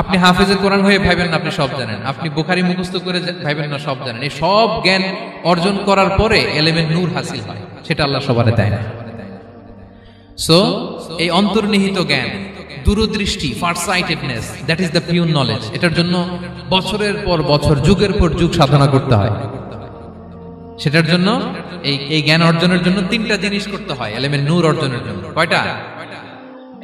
Speaker 1: আপনি হাফেজে কোরআন হয়ে ভাবেন না আপনি সব জানেন, আপনি বুখারী মুখস্থ করে ভাবেন না সব জানেন। এই সব জ্ঞান অর্জন করার পরে ইলমের নূর হাসিল হয়, সেটা আল্লাহ সবারে দেয় না। সো এই অন্তর্নিহিত জ্ঞান, দূরদৃষ্টি, farsightedness, that is the pure knowledge. এটার জন্য বছরের পর বছর, যুগের পর যুগ সাধনা করতে হয়। সেটার জন্য এই জ্ঞান অর্জনের জন্য 3টা জিনিস করতে হয় ইলমের নূর অর্জনের জন্য। কয়টা?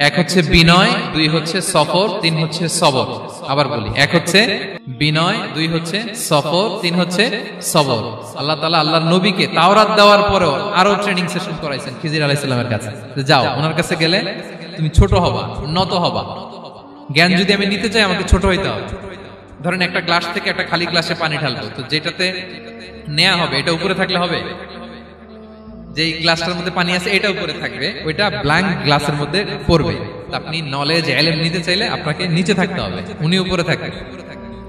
Speaker 1: 1 হচ্ছে বিনয়, 2 হচ্ছে সফর, 3 হচ্ছে সবর। আবার বলি, 1 হচ্ছে বিনয়, 2 হচ্ছে সফর, 3 হচ্ছে সবর। আল্লাহ তাআলা আল্লাহর নবীকে তাওরাত দেওয়ার পরেও আরো ট্রেনিং সেশন করাইছেন খিজির আলাইহিস সালামের কাছে। যাও, ওনার কাছে গেলে তুমি ছোট হবা, নত হবা। জ্ঞান যদি আমি নিতে চাই আমাকে ছোট হইতে হবে। ধরেন একটা গ্লাস থেকে একটা খালি গ্লাসে পানি ঢালবো, তো যেটাতে নেওয়া হবে এটা উপরে থাকলে হবে? যেই গ্লাসটার মধ্যে পানি আছে এটা উপরে থাকবে, ওইটা ব্ল্যাঙ্ক গ্লাসের মধ্যে পড়বে। আপনি নলেজ, ইলম নিতে চাইলে আপনাকে নিচে থাকতে হবে, উনি উপরে থাকবে।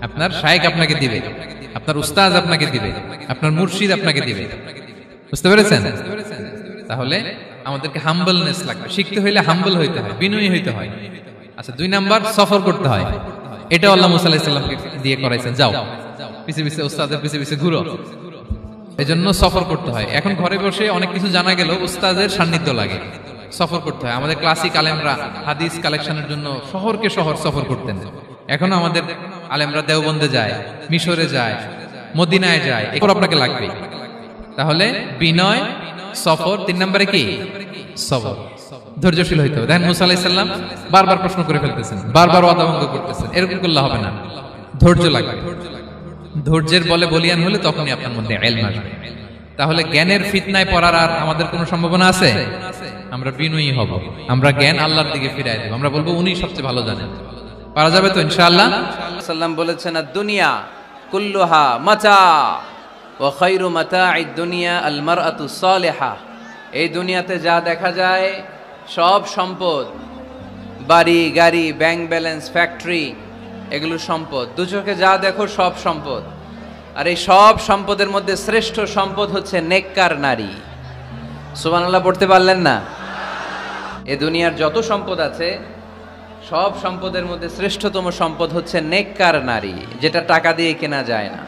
Speaker 1: আপনার শায়েখ আপনাকে দিবে, আপনার উস্তাদ আপনাকে দিবে, আপনার মুর্শিদ আপনাকে দিবে। বুঝতে পেরেছেন? তাহলে আমাদেরকে হাম্বলনেস লাগবে। শিখতে হইলে হাম্বল হইতে হয়, বিনয়ী হইতে হয়। আচ্ছা, 2 নাম্বার সফর করতে হয়। এটা আল্লাহ মুসা আলাইহিস সালামকে দিয়ে করাইছেন, যাও পিছে পিছে উস্তাদের পিছে পিছে ঘুরো। এজন্য সফর করতে হয়। এখন ঘরে বসে অনেক কিছু জানা গেল, উস্তাদের সান্নিধ্য লাগে, সফর করতে হয়। আমাদের ক্লাসিক আলেমরা হাদিস কালেকশনের জন্য শহরকে শহর সফর করতেন। এখনো আমাদের আলেমরা দেওবন্দে যায়, মিশরে যায়, মদিনায় যায়। এগুলো আপনাকে লাগবে। তাহলে বিনয়, সফর, 3 নম্বরে কি? সবর। ধৈর্যশীল হইতে হবে। দেখেন মুসা আলাইহিস সালাম বারবার প্রশ্ন করে ফেলতেছেন, বারবার ওয়াদা ভঙ্গ করতেছেন। এরকম করলে হবে না, ধৈর্য লাগবে। ধৈর্যের বলে বলিয়ান হলে তখনই আপনার মধ্যে ইলম আসবে। তাহলে জ্ঞানের ফিতনায় পড়ার আর আমাদের কোনো সম্ভাবনা আছে? আমরা বিনয়ী হব, আমরা জ্ঞান আল্লাহর দিকে ফিরাই দেব, আমরা বলবো উনি সবচেয়ে ভালো জানেন। পারা যাবে তো ইনশাআল্লাহ?
Speaker 2: সাল্লাম বলেছেন, দুনিয়া কুল্লুহা মাতা ওয়া খায়রু মাতা'আদ দুনিয়া আল মারআতু সালিহা। এই দুনিয়াতে যা দেখা যায় সব সম্পদ, বাড়ি গাড়ি, ব্যাংক ব্যালেন্স, ফ্যাক্টরি, এগুলো সম্পদ। দু চোখে যা দেখো সব সম্পদ। আর এই সব সম্পদের মধ্যে শ্রেষ্ঠ সম্পদ হচ্ছে নেককার নারী। সুবহানাল্লাহ পড়তে পারলেন না? এই দুনিয়ার যত সম্পদ আছে সব সম্পদের মধ্যে শ্রেষ্ঠতম সম্পদ হচ্ছে নেককার নারী, যেটা টাকা দিয়ে কেনা যায় না।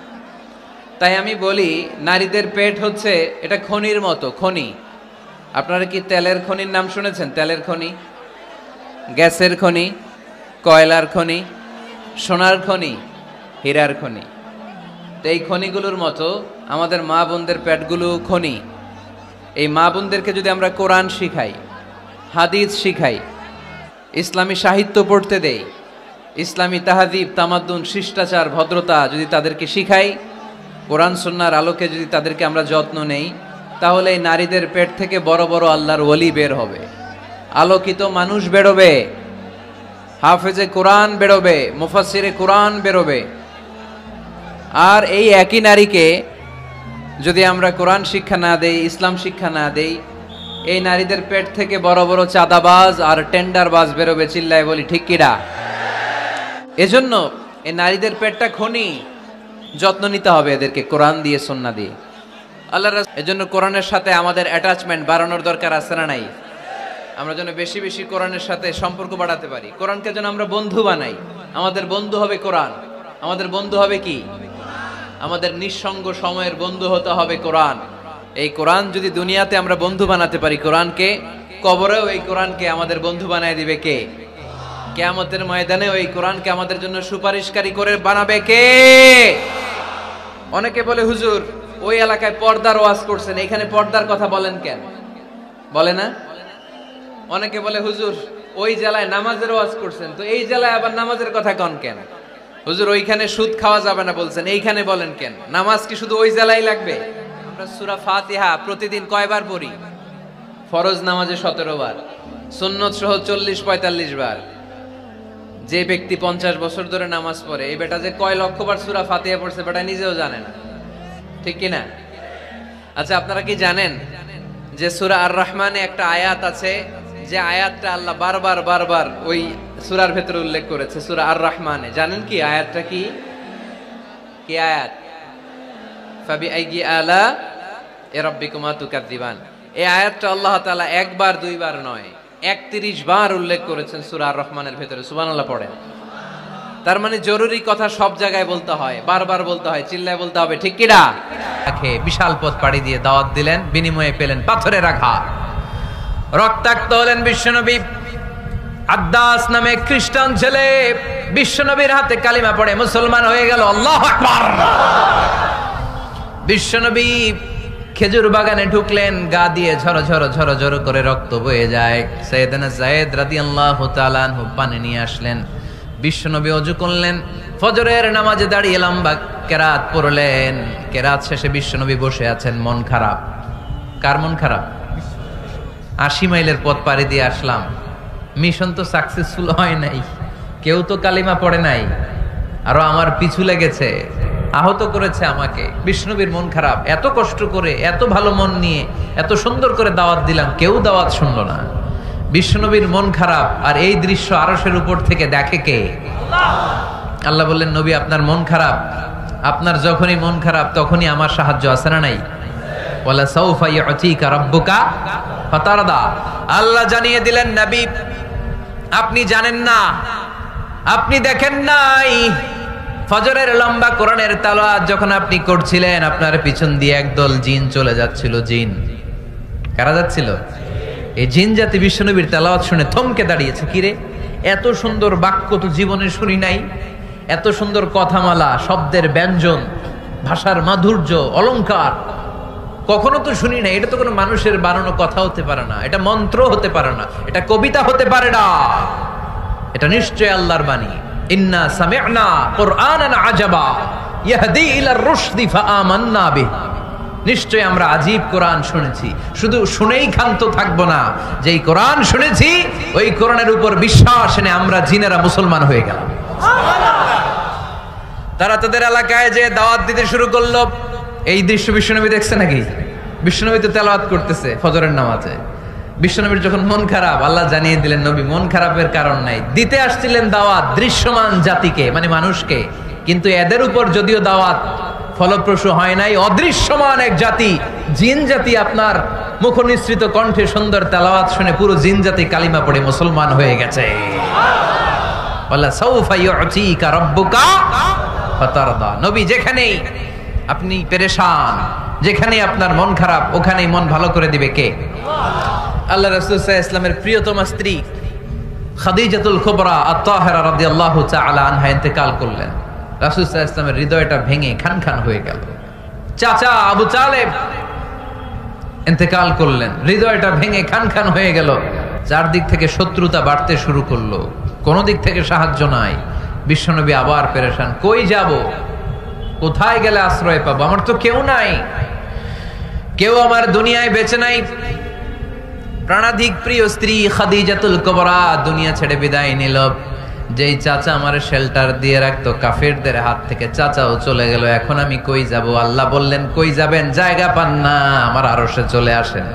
Speaker 2: তাই আমি বলি, নারীদের পেট হচ্ছে এটা খনির মতো। খনি, আপনারা কি তেলের খনির নাম শুনেছেন? তেলের খনি, গ্যাসের খনি, কয়লার খনি, সোনার খনি, হীরার খনি। তো এই খনিগুলোর মতো আমাদের মা বোনদের পেটগুলো খনি। এই মা বোনদেরকে যদি আমরা কোরআন শিখাই, হাদিস শিখাই, ইসলামী সাহিত্য পড়তে দেই, ইসলামী তাহাদিব, তামাদ্দুন, শিষ্টাচার, ভদ্রতা যদি তাদেরকে শিখাই, কোরআন সুন্নাহর আলোকে যদি তাদেরকে আমরা যত্ন নেই, তাহলে এই নারীদের পেট থেকে বড় বড় আল্লাহর ওলি বের হবে, আলোকিত মানুষ বেরোবে, হাফেজে কোরআন বেরোবে, মুফাসসিরে কোরআন বেরোবে। আর এই একই নারীকে যদি আমরা কোরআন শিক্ষা না দেই, ইসলাম শিক্ষা না দেই, এই নারীদের পেট থেকে বড় বড় চাঁদাবাজ আর টেন্ডারবাজ বেরোবে। চিল্লায় বলি ঠিক কিনা? এজন্য এই নারীদের পেটটা খনি, যত্ন নিতে হবে এদেরকে কোরআন দিয়ে, সুন্নাহ দিয়ে। আল্লাহর এজন্য কোরআনের সাথে আমাদের অ্যাটাচমেন্ট বাড়ানোর দরকার আছে না নাই? আমরা যেন বেশি বেশি কোরআনের সাথে সম্পর্ক বাড়াতে পারি, কোরআনকে যেন আমরা বন্ধু বানাই। আমাদের বন্ধু হবে কোরআন। আমাদের বন্ধু হবে কি? আমাদের নিঃসঙ্গ সময়ের বন্ধু হতে হবে কোরআন। এই কোরআন যদি দুনিয়াতে আমরা বন্ধু বানাতে পারি কোরআনকে, কবরেও এই কোরআনকে আমাদের বন্ধু বানায় দিবে কে? কিয়ামতের ময়দানেও এই কোরআনকে আমাদের জন্য সুপারিশকারী করে বানাবে কে? অনেকে বলে, হুজুর ওই এলাকায় পর্দার ওয়াজ করছেন, এখানে পর্দার কথা বলেন কেন? বলে না? অনেকে বলে, হুজুর ওই জেলায় নামাজের ওয়াজ করছেন, তো এই জেলায় আবার নামাজের কথা কন কেন? হুজুর ওইখানে সুদ খাওয়া যাবে না বলছেন, এইখানে বলেন কেন? নামাজ কি শুধু ওই জেলায় লাগবে? আমরা সূরা ফাতিহা প্রতিদিন কয়বার পড়ি? ফরজ নামাজে 17 বার, সুন্নত সহ 40-45 বার। যে ব্যক্তি 50 বছর ধরে নামাজ পড়ে, এই বেটা যে কয় লক্ষ বার সূরা ফাতিহা পড়ছে বেটা নিজেও জানে না, ঠিক কি না? আচ্ছা, আপনারা কি জানেন যে সূরা আর রহমানে একটা আয়াত আছে, যে আয়াতটা আল্লাহ বারবার বারবার ওই সূরার ভেতরে উল্লেখ করেছে, সূরা আর রহমানে? জানেন কি আয়াতটা কি? কি আয়াত? ফাবিআইয়ি আলা রাব্বিকুমা তুকাযযিবান। এই আয়াতটা আল্লাহ তাআলা একবার দুইবার নয় 31 বার উল্লেখ করেছেন সূরা আর রহমানের ভেতরে। সুবহানাল্লাহ পড়েন। তার মানে জরুরি কথা সব জায়গায় বলতে হয়, বারবার বলতে হয়, চিল্লায় বলতে হবে, ঠিক কিনা? বিশাল পথ পাড়ি দিয়ে দাওয়াত দিলেন, বিনিময়ে পেলেন পাথরের আঘাত। রক্তাক্ত হলেন বিশ্বনবী। আদ্দাস নামে খ্রিস্টান ছেলে বিশ্বনবীর হাতে কালিমা পড়ে মুসলমান হয়ে গেল। আল্লাহু আকবার। বিশ্বনবী খেজুর বাগানে ঢুকলেন, গা দিয়ে ঝরো ঝরো ঝরো ঝরো করে রক্ত বয়ে যায়। সাইয়েদনা যায়েদ রাদিয়াল্লাহু তাআলা আনহু পানি নিয়ে আসলেন। বিশ্বনবী ওযু করলেন, ফজরের নামাজে দাঁড়িয়ে লম্বা কেরাত পড়লেন। কেরাত শেষে বিশ্বনবী বসে আছেন, মন খারাপ। কার মন খারাপ? 80 মাইলের পথ পাড়ি দিয়ে আসলাম, মিশন তো সাকসেসফুল হয় নাই, কেউ তো কালিমা পড়ে নাই, আরো আমার পিছু লেগেছে, আহত করেছে আমাকে। বিষ্ণুবীর মন খারাপ। এত কষ্ট করে, এত ভালো মন নিয়ে, এত সুন্দর করে দাওয়াত দিলাম, কেউ দাওয়াত শুনলো না। বিষ্ণুবীর মন খারাপ। আর এই দৃশ্য আরশের উপর থেকে দেখে কে? আল্লাহ বললেন, নবী আপনার মন খারাপ, আপনার যখনই মন খারাপ তখনই আমার সাহায্য আছে না নাই? ওয়ালা সাউফা ইউতিকা রাব্বুকা ফাতারদা। আল্লাহ জানিয়ে দিলেন, নবী আপনি জানেন না, আপনি দেখেন নাই, ফজরের লম্বা কোরআনের তেলাওয়াত যখন আপনি করছিলেন, আপনার পিছন দিয়ে একদল জিন চলে যাচ্ছিল। জিন কারা যাচ্ছিল? এই জিন জাতি বিশ্বনবীর তেলাওয়াত শুনে থমকে দাঁড়িয়েছে। কিরে, এত সুন্দর বাক্য তো জীবনে শুনি নাই, এত সুন্দর কথামালা, শব্দের ব্যঞ্জন, ভাষার মাধুর্য, অলংকার কখনো তো শুনি না। এটা তো কোনো মানুষের বানানো কথা হতে পারে না, এটা মন্ত্র হতে পারে না, এটা কবিতা হতে পারে না, এটা নিশ্চয় আল্লাহর বাণী। ইন্না সামি'না কুরআনান আজাবা ইয়াহদি ইলার রুশদি ফাআমান্না বিহি।
Speaker 1: নিশ্চয়ই আমরা আজীব কোরআন শুনেছি। শুধু শুনেই ক্ষান্ত থাকবো না, যেই কোরআন শুনেছি ওই কোরআনের উপর বিশ্বাস এনে আমরা জিনেরা মুসলমান হয়ে গেলাম। তারা তাদের এলাকায় যে দাওয়াত দিতে শুরু করলো। এই দৃশ্য বিশ্বনবী দেখছে নাকি? বিশ্বনবী তো তেলাওয়াত করতেছে ফজরের নামাজে। বিশ্বনবীর যখন মন খারাপ, আল্লাহ জানিয়ে দিলেন নবী মন খারাপের কারণ নাই, দিতে আসছিলেন দাওয়াত দৃশ্যমান জাতিকে, মানে মানুষকে। কিন্তু এদের উপর যদিও দাওয়াত ফলপ্রসূ হয় নাই, অদৃশ্যমান এক জাতি জিন জাতি আপনার মুখনিসৃত কণ্ঠে সুন্দর তেলাওয়াত শুনে পুরো জিন জাতি কালিমা পড়ে মুসলমান হয়ে গেছে। আল্লাহ সাউফা ইউতিকা রাব্বুকা ফাতারদা। নবী যেখানেই আপনি পেরেশান, যেখানে আপনার মন খারাপ, ওখানেই মন ভালো করে দিবে কে? আল্লাহ রাসূল সাল্লাল্লাহু আলাইহি ওয়াসাল্লামের প্রিয়তমা স্ত্রী খাদিজাতুল কুবরা আত-তাহিরা রাদিয়াল্লাহু তাআলা আনহা ইন্তেকাল করলেন। রাসূল সাল্লাল্লাহু আলাইহি ওয়াসাল্লামের হৃদয়টা ভেঙে খান খান হয়ে গেল। চাচা আবু তালেব ইন্তেকাল করলেন, হৃদয়টা ভেঙে খান খান হয়ে গেল। চারদিক থেকে শত্রুতা বাড়তে শুরু করলো, কোনো দিক থেকে সাহায্য নাই। বিশ্বনবী আবার পেরেশান, কই যাব, কোথায় গেলে আশ্রয় পাবো? আমার তো কেউ নাই, কেউ আমার দুনিয়ায় বেঁচে নাই। প্রাণাধিক প্রিয় স্ত্রী খাদিজাতুল কুবরা দুনিয়া ছেড়ে বিদায় নিল। যেই চাচা আমার শেল্টার দিয়ে রাখতো কাফেরদের হাত থেকে, চাচাও চলে গেল। এখন আমি কই যাব? আল্লাহ বললেন কই যাবেন? জায়গা পান না, আমার আরশে চলে আসেন,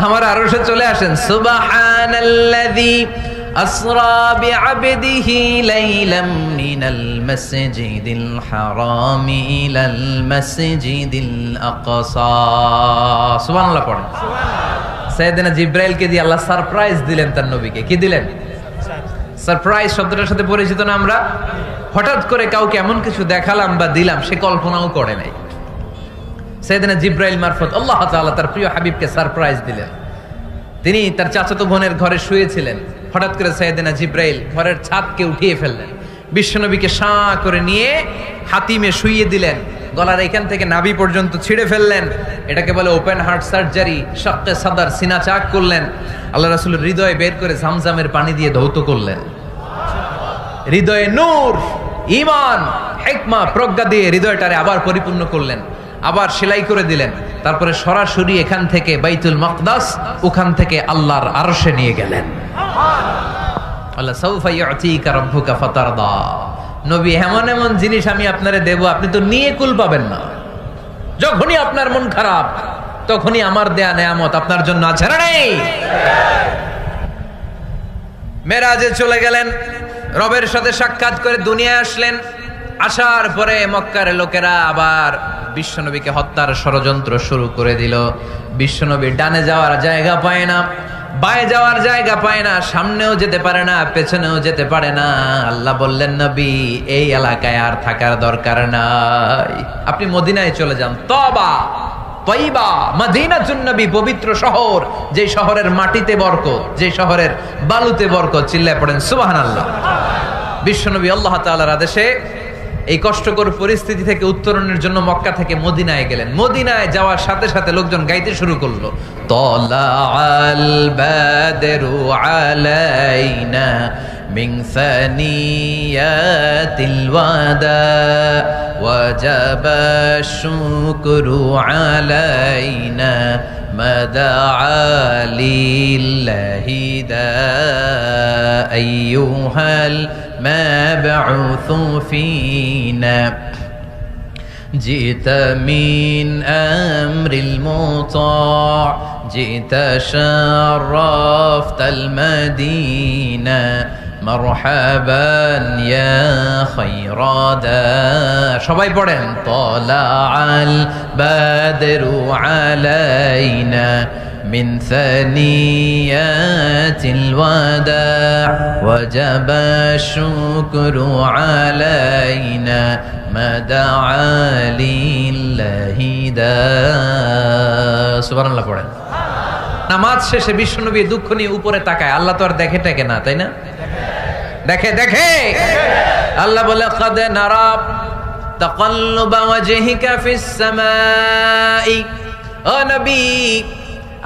Speaker 1: আমার আরশে চলে আসেন। সুবহানাল্লাযী আসরা বিআবদিহি লাইলাম মিনাল মাসজিদিল হারামি ইলাল মাসজিদিল আকসা। সুবহানাল্লাহ পড়েন। সাইয়েদনা জিব্রাইলকে দিয়ে আল্লাহ সারপ্রাইজ দিলেন তার নবীকে। কি দিলেন? সারপ্রাইজ শব্দটার সাথে পরিচিত না আমরা? হঠাৎ করে কাউকে এমন কিছু দেখালাম বা দিলাম সে কল্পনাও করে নাই। সাইয়েদনা জিব্রাইল মারফত আল্লাহ তাআলা তার প্রিয় হাবিবকে সারপ্রাইজ দিলেন। তিনি তার চাচাতো বোনের ঘরে শুয়েছিলেন, হঠাৎ করে সাইয়েদনা জিব্রাইল ঘরের ছাদকে উঠিয়ে ফেললেন, বিশ্বনবীকে শাঁ করে নিয়ে হাতিমে শুইয়ে দিলেন, গলার এখান থেকে নাভি পর্যন্ত ছিঁড়ে ফেললেন। এটাকে বলে ওপেন হার্ট সার্জারি, শাক্কে সাদার, সিনা চাক করলেন। আল্লাহ রাসূলের হৃদয়ে বের করে জামজামের পানি দিয়ে ধৌত করলেন। হৃদয়ে নূর, ঈমান, হিকমা, প্রজ্ঞা দিয়ে হৃদয়টারে আবার পরিপূর্ণ করলেন, আবার সেলাই করে দিলেন। তারপরে সরাসরি এখান থেকে বাইতুল মাকদাস, ওখান থেকে আল্লাহর আরশে নিয়ে গেলেন। আল্লাহ সাউফা ইউতিকা রাব্বুকা ফাতারদা। নবী, এমন এমন জিনিস আমি আপনারে দেব, আপনি তো নিয়ে কুল পাবেন না। যখনই আপনার মন খারাপ, তখনই আমার দেয়া নেয়ামত আপনার জন্য আছে না নেই? মেরাজে চলে গেলেন, রবের সাথে সাক্ষাৎ করে দুনিয়ায় আসলেন। আসার পরে মক্কার লোকেরা আবার বিশ্বনবীকে হত্যার ষড়যন্ত্র শুরু করে দিল। বিশ্বনবী ডানে যাওয়ার জায়গা পায় না, বায়ে যাওয়ার জায়গা পায় না, সামনেও যেতে পারে না, পেছনেও যেতে পারে না। আল্লাহ বললেন নবী এই এলাকায় আর থাকার দরকার নাই, আপনি মদিনায় চলে যান। তবা তয়বা মদিনাতুন নবী, পবিত্র শহর, যে শহরের মাটিতে বরকত, যে শহরের বালুতে বরকত। চিল্লায় পড়েন সুবহানাল্লাহ। বিশ্বনবী আল্লাহ তাআলার আদেশে এই কষ্টকর পরিস্থিতি থেকে উত্তরণের জন্য মক্কা থেকে মদিনায় গেলেন। মদিনায় যাওয়ার সাথে সাথে লোকজন গাইতে শুরু করলো, তালাআল বাদরু আলাইনা মিন সানিয়াতিল ওয়াদা ওয়াজাবা শুকরু আলাইনা মাদাআ লিল্লাহি দা আইয়ুহাল مبعوث فينا جئت من أمر المطاع جئت شرفت المدينة مرحبا يا خير داع সবাই পড়েন طلع البدر علينا من ثنيات الوداع وجب الشكر علينا ما دعا لله داع সুবহানাল্লাহ পড়েন। নামাজ শেষে বিশ্বনবী দুঃখ নিয়ে উপরে তাকায়। আল্লাহ তো আর দেখে টেকে না, তাই না? দেখে দেখে। আল্লাহ বলে قد نرى تقلب وجهك في السماء। ও নবী,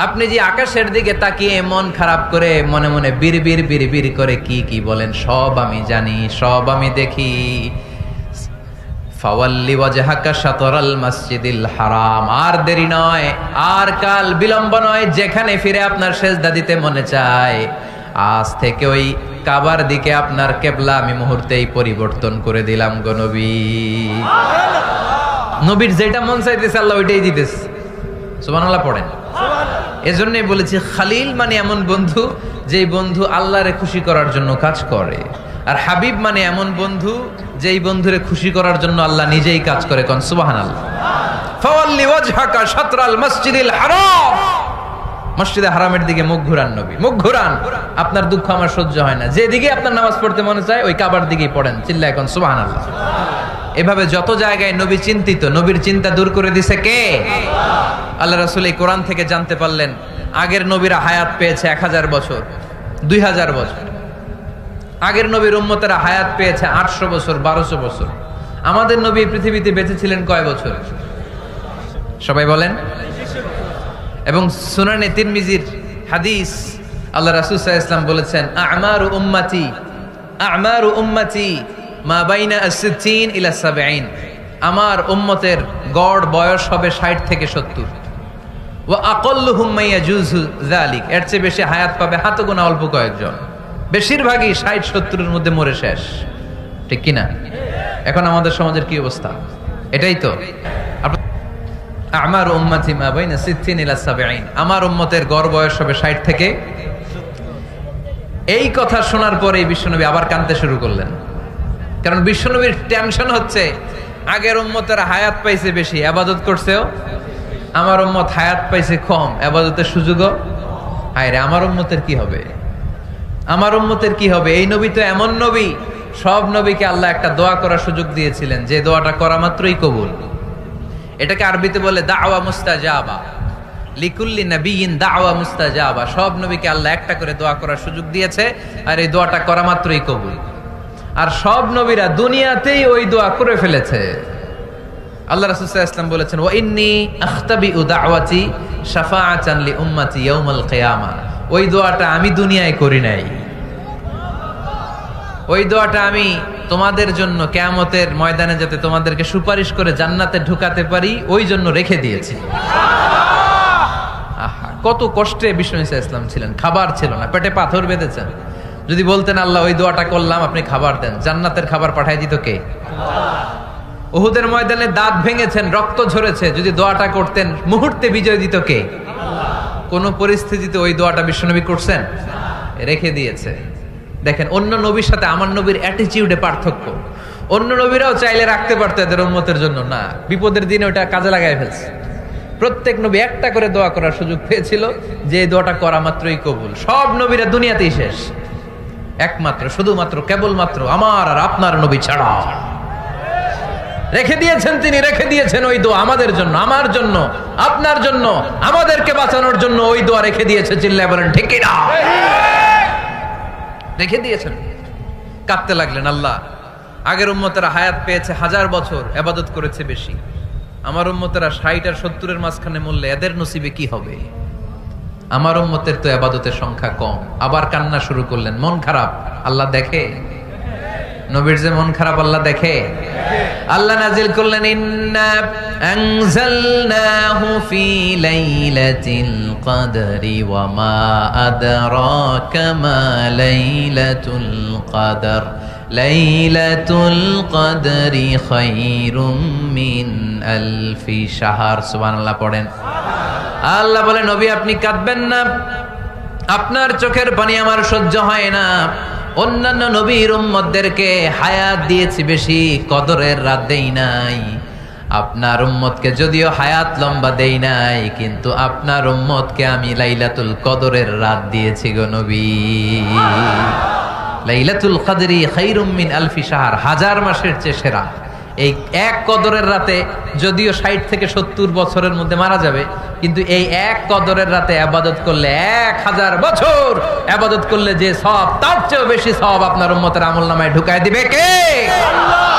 Speaker 1: আপনি যে আকাশের দিকে তাকিয়ে মন খারাপ করে মনে মনে বিড়বিড় বিড়বিড় করে কি কি বলেন, সব আমি জানি, সব আমি দেখি। ফাওয়াল্লি ওয়াজহাকা শাতরাল মাসজিদিল হারাম। আর দেরি নয়, আর কাল বিলম্ব নয়, যেখানে ফিরে আপনার সেজদা দিতে মনে চায় আজ থেকে ওই কাবার দিকে আপনার কিবলা আমি মুহূর্তেই পরিবর্তন করে দিলাম গো নবী। নবীর যেটা মন চাইতেছে আল্লাহ ওইটাই দিতেছে। সুবহানাল্লাহ পড়েন। এজন্যই বলেছি খালিল মানে এমন বন্ধু যেই বন্ধু আল্লাহরে খুশি করার জন্য কাজ করে, আর হাবিব মানে এমন বন্ধু যেই বন্ধুরে খুশি করার জন্য আল্লাহ নিজেই কাজ করে। কোন সুবহানাল্লাহ। ফাওয়াল্লি ওয়াজহাকা শাতরাল মাসজিদিল হারাম, মসজিদে হারামের দিকে মুখ ঘুরান নবী, মুখ ঘুরান। আপনার দুঃখ আমার সহ্য হয় না, যেদিকে আপনার নামাজ পড়তে মনে চায় ওই কাবার দিকেই পড়েন, চিল্লায় কোন সুবহানাল্লাহ। এভাবে যত জায়গায় নবী চিন্তিত, নবীর চিন্তা দূর করে দিছে কে? আল্লাহ রাসূল এই কোরআন থেকে জানতে পারলেন আগের নবীরা হায়াত পেয়েছে 1000 বছর, 2000 বছর। আগের নবীর উম্মতেরা হায়াত পেয়েছে 800 বছর, 1200 বছর। আমাদের নবী পৃথিবীতে বেঁচে ছিলেন কয় বছর? সবাই বলেন। এবং সুনানে তিরমিজির হাদিস, আল্লাহ রাসূল সাল্লাল্লাহু আলাইহি ওয়াসাল্লাম বলেছেন আমারু উম্মতি মা বাইনা আস-সিত্তিন ইলা 70। আমার উম্মতের গড় বয়স হবে 60 থেকে 70। ওয়া আকাল্লুহুম মা ইয়াজুজু যালিক, এর চেয়ে বেশি হায়াত পাবে হাতে গোনা অল্প কয়েকজন। বেশিরভাগই 60-70 এর মধ্যে মরে শেষ, ঠিক কি না? এখন আমাদের সমাজের কি অবস্থা? এটাই তো। আমার উম্মতি মা বাইনা 60 ইলা 70, আমার উম্মতের গড় বয়স হবে 60 থেকে। এই কথা শোনার পরে বিশ্বনবী আবার কাঁদতে শুরু করলেন, কারণ বিশ্বনবীর টেনশন হচ্ছে আগের উম্মতের হায়াত পাইছে বেশি, ইবাদত করছেও। আমার উম্মত হায়াত পাইছে কম, ইবাদতের সুযোগও। হায় রে, আমার উম্মতের কি হবে? আমার উম্মতের কি হবে? এই নবী তো এমন নবী, সব নবীকে আল্লাহ একটা দোয়া করার সুযোগ দিয়েছিলেন, যে দোয়াটা করা মাত্রই কবুল। এটাকে আরবিতে বলে দাওয়া মুস্তাজাবা। লিকুল্লি নবিয়িন দাওয়া মুস্তাজাবা। সব নবীকে আল্লাহ একটা করে দোয়া করার সুযোগ দিয়েছে, আর এই দোয়াটা করা মাত্রই কবুল। আর সব নবীরা দুনিয়াতেই ওই দোয়া করে ফেলেছে। আল্লাহ রাসূল সাল্লাল্লাহু আলাইহি ওয়াসাল্লাম বলেছেন ওয়া ইন্নী আখতাবিউ দাওয়াতি শাফাআতান লি উম্মতি ইয়াউমাল কিয়ামা। ওই দোয়াটা আমি দুনিয়ায় করি নাই, ওই দোয়াটা আমি তোমাদের জন্য কিয়ামতের ময়দানে যাতে তোমাদেরকে সুপারিশ করে জান্নাতে ঢুকাতে পারি ওই জন্য রেখে দিয়েছি। আহা, কত কষ্টে বিষ্ণু ঈসা ইসলাম ছিলেন, খাবার ছিল না, পেটে পাথর বেঁধেছেন। যদি বলতেন আল্লাহ ওই দোয়াটা করলাম, আপনি খাবার দেন, জান্নাতের খাবার পাঠায় দিত কে? উহুদের ময়দানে দাঁত ভেঙেছেন, রক্ত ঝরেছে, যদি দোয়াটা করতেন মুহূর্তে বিজয় দিত কে? কোন পরিস্থিতিতে ওই দোয়াটা বিশ্বনবী করছেন? রেখে দিয়েছে। দেখেন, অন্য নবীর সাথে আমার নবীর অ্যাটিটিউডে পার্থক্য। অন্য নবীরাও চাইলে রাখতে পারতো এদের উম্মতের জন্য, না, বিপদের দিনে ওটা কাজে লাগাই ফেলছে। প্রত্যেক নবী একটা করে দোয়া করার সুযোগ পেয়েছিল, যে দোয়াটা করা মাত্রই কবুল। সব নবীরা দুনিয়াতেই শেষ, একমাত্র শুধুমাত্র কেবলমাত্র আমার আর আপনার নবী ছাড়া রেখে দিয়েছেন তিনি, রেখে দিয়েছেন ওই দোয়া আমাদের জন্য, আমার জন্য, আপনার জন্য, আমাদেরকে বাঁচানোর জন্য ওই দোয়া রেখে দিয়েছে। চিল্লায় বলেন ঠিক কি না? রেখে দিয়েছেন। কাঁদতে লাগলেন, আল্লাহ আগের উম্মতেরা হায়াত পেয়েছে 1000 বছর, ইবাদত করেছে বেশি, আমার উম্মতেরা 60 আর 70 মাঝখানে মরলে এদের নসিবে কি হবে? আমার উম্মতের তো ইবাদতের সংখ্যা কম। আবার কান্না শুরু করলেন, মন খারাপ আল্লাহ দেখে, নবীর যে মন খারাপ আল্লাহ দেখে। আল্লাহ নাজিল করলেন ইন্না আনজালনাহু ফি লাইলাতিল কদরি ওয়া মা আদরাকা মা লাইলাতুল কদর লাইলাতুল কদরি খায়রুম মিন আলফি শাহর। সুবহানাল্লাহ পড়েন। আল্লাহ বলে নবী আপনি কাঁদবেন না, আপনার চোখের পানি আমার সহ্য হয় না। অন্যান্য নবীর উম্মতদেরকে হায়াত দিয়েছি বেশি, কদরের রাত দেই নাই। আপনার উম্মতকে যদিও হায়াত লম্বা দেই নাই, কিন্তু আপনার উম্মতকে আমি লাইলাতুল কদরের রাত দিয়েছি গো নবী। লাইলাতুল কদরি খায়রুম মিন আলফি শাহর, 1000 মাসের চেয়ে সেরা। এই এক কদরের রাতে যদিও 60 থেকে 70 বছরের মধ্যে মারা যাবে, কিন্তু এই এক কদরের রাতে ইবাদত করলে 1000 বছর ইবাদত করলে যে সওয়াব, তার চেয়েও বেশি সওয়াব আপনার উম্মতের আমলনামায় ঢুকায় দিবে কে? আল্লাহ।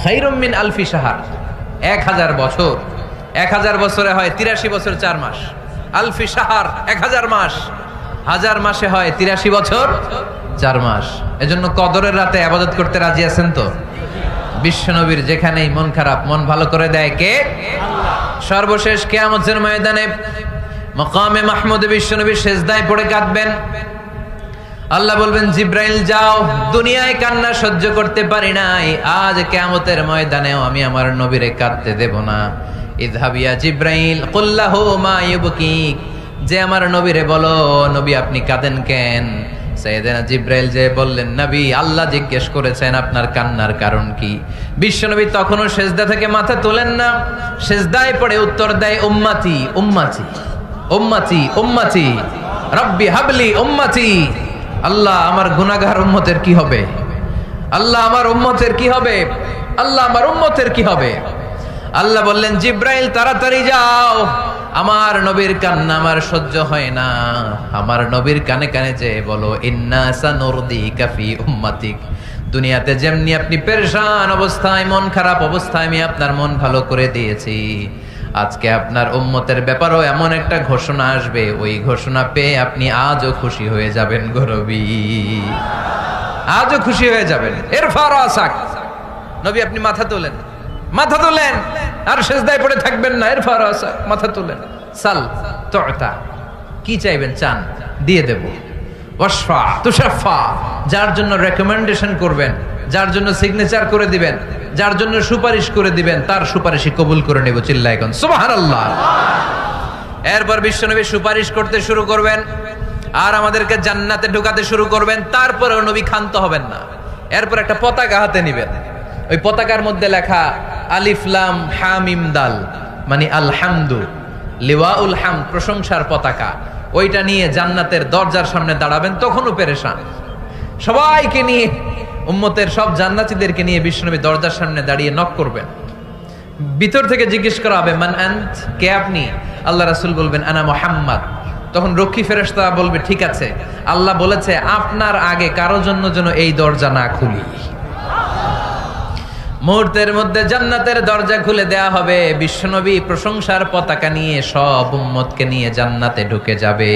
Speaker 1: খায়রুম মিন আলফি শাহর, 1000 বছর। 1000 বছরে হয় 83 বছর 4 মাস। আলফি শাহর 1000 মাস, 1000 মাসে হয় 83 বছর 4 মাস। এজন্য কদরের রাতে ইবাদত করতে রাজি আছেন তো? বিশ্বনবীর যেখানেই মন খারাপ মন ভালো করে দেয় কে? সর্বশেষ কিয়ামতের ময়দানে মাকামে মাহমুদে বিশ্বনবী সিজদায় পড়ে কাঁদবেন। আল্লাহ বলবেন, জিব্রাইল যাও, দুনিয়ায় কান্না সহ্য করতে পারি নাই, আজ কিয়ামতের ময়দানেও আমি আমার নবীরে কাঁদতে দেব না। ইযহাবিয়া জিব্রাইল কুল্লাহু মা ইউবকিক, যে আমার নবীরে বলো, নবী আপনি কাঁদেন কেন? সাইয়েদনা জিব্রাইল যে বললেন, নবী আল্লাহ জিজ্ঞেস করেছেন আপনার কান্নার কারণ কি। বিশ্বনবী তখনও সিজদা থেকে মাথা তোলেন না, সিজদায় পড়ে উত্তর দেয়, উম্মতি উম্মতি উম্মতি উম্মতি রব্বি হাবলি উম্মতি। আল্লাহ আমার গুনাহগার উম্মতের কি হবে? আল্লাহ আমার উম্মতের কি হবে? আল্লাহ আমার উম্মতের কি হবে? আল্লাহ বললেন, জিব্রাইল তাড়াতাড়ি যাও, আমার নবীর কান্না আমার সহ্য হয় না, আমার নবীর কানে কানে যে বলো, ইন্না সানুরদিকা ফি উম্মাতিক, দুনিয়াতে যেমনি আপনি পেরেশান অবস্থায় মন খারাপ অবস্থায় আমি আপনার মন ভালো করে দিয়েছি, আজকে আপনার উম্মতের ব্যাপারও এমন একটা ঘোষণা আসবে, ওই ঘোষণা পেয়ে আপনি আজও খুশি হয়ে যাবেন গো নবী, আজও খুশি হয়ে যাবেন। ইরফা রাসাক, নবী আপনি মাথা তোলেন, মাথা তোলেন, আর সিজদায় পড়ে থাকবেন না। ইরফা রাসাক, মাথা তোলেন। সাল তুতা, কি চাইবেন চান দিয়ে দেব। ওয়াশফা তুশাফা, যার জন্য রেকমেন্ডেশন করবেন, যার জন্য সিগনেচার করে দিবেন, যার জন্য সুপারিশ করে দিবেন, তার সুপারিশই কবুল করে নেব। চিল্লায় কোন সুবহানাল্লাহ। এরপর বিশ্বনবী সুপারিশ করতে শুরু করবেন আর আমাদেরকে জান্নাতে ঢোকাতে শুরু করবেন। তারপরেও নবী ক্ষান্ত হবেন না। এরপর একটা পতাকা হাতে নিবেন, ওই পতাকার মধ্যে লেখা আলিফ লাম হা মিম দাল, মানে আলহামদু, লিওয়াউল হামদ, প্রশংসার পতাকা। ওইটা নিয়ে জান্নাতের দরজার সামনে দাঁড়াবেন। তখনও পেরেশান, সবাইকে নিয়ে, উম্মতের সব জান্নাতীদেরকে নিয়ে বিশ্বনবী দরজার সামনে দাঁড়িয়ে নক করবেন। ভিতর থেকে জিজ্ঞেস করা হবে, মান আনত, কে আপনি? আল্লাহ রাসূল বলবেন, আনা মুহাম্মদ। তখন রক্ষী ফেরেশতা বলবে, ঠিক আছে, আল্লাহ বলেছে আপনার আগে কারো জন্য যেন এই দরজা না খুলি। মুহূর্তের মধ্যে জান্নাতের দরজা খুলে দেয়া হবে। বিশ্বনবী প্রশংসার পতাকা নিয়ে সব উম্মতকে নিয়ে জান্নাতে ঢুকে যাবে।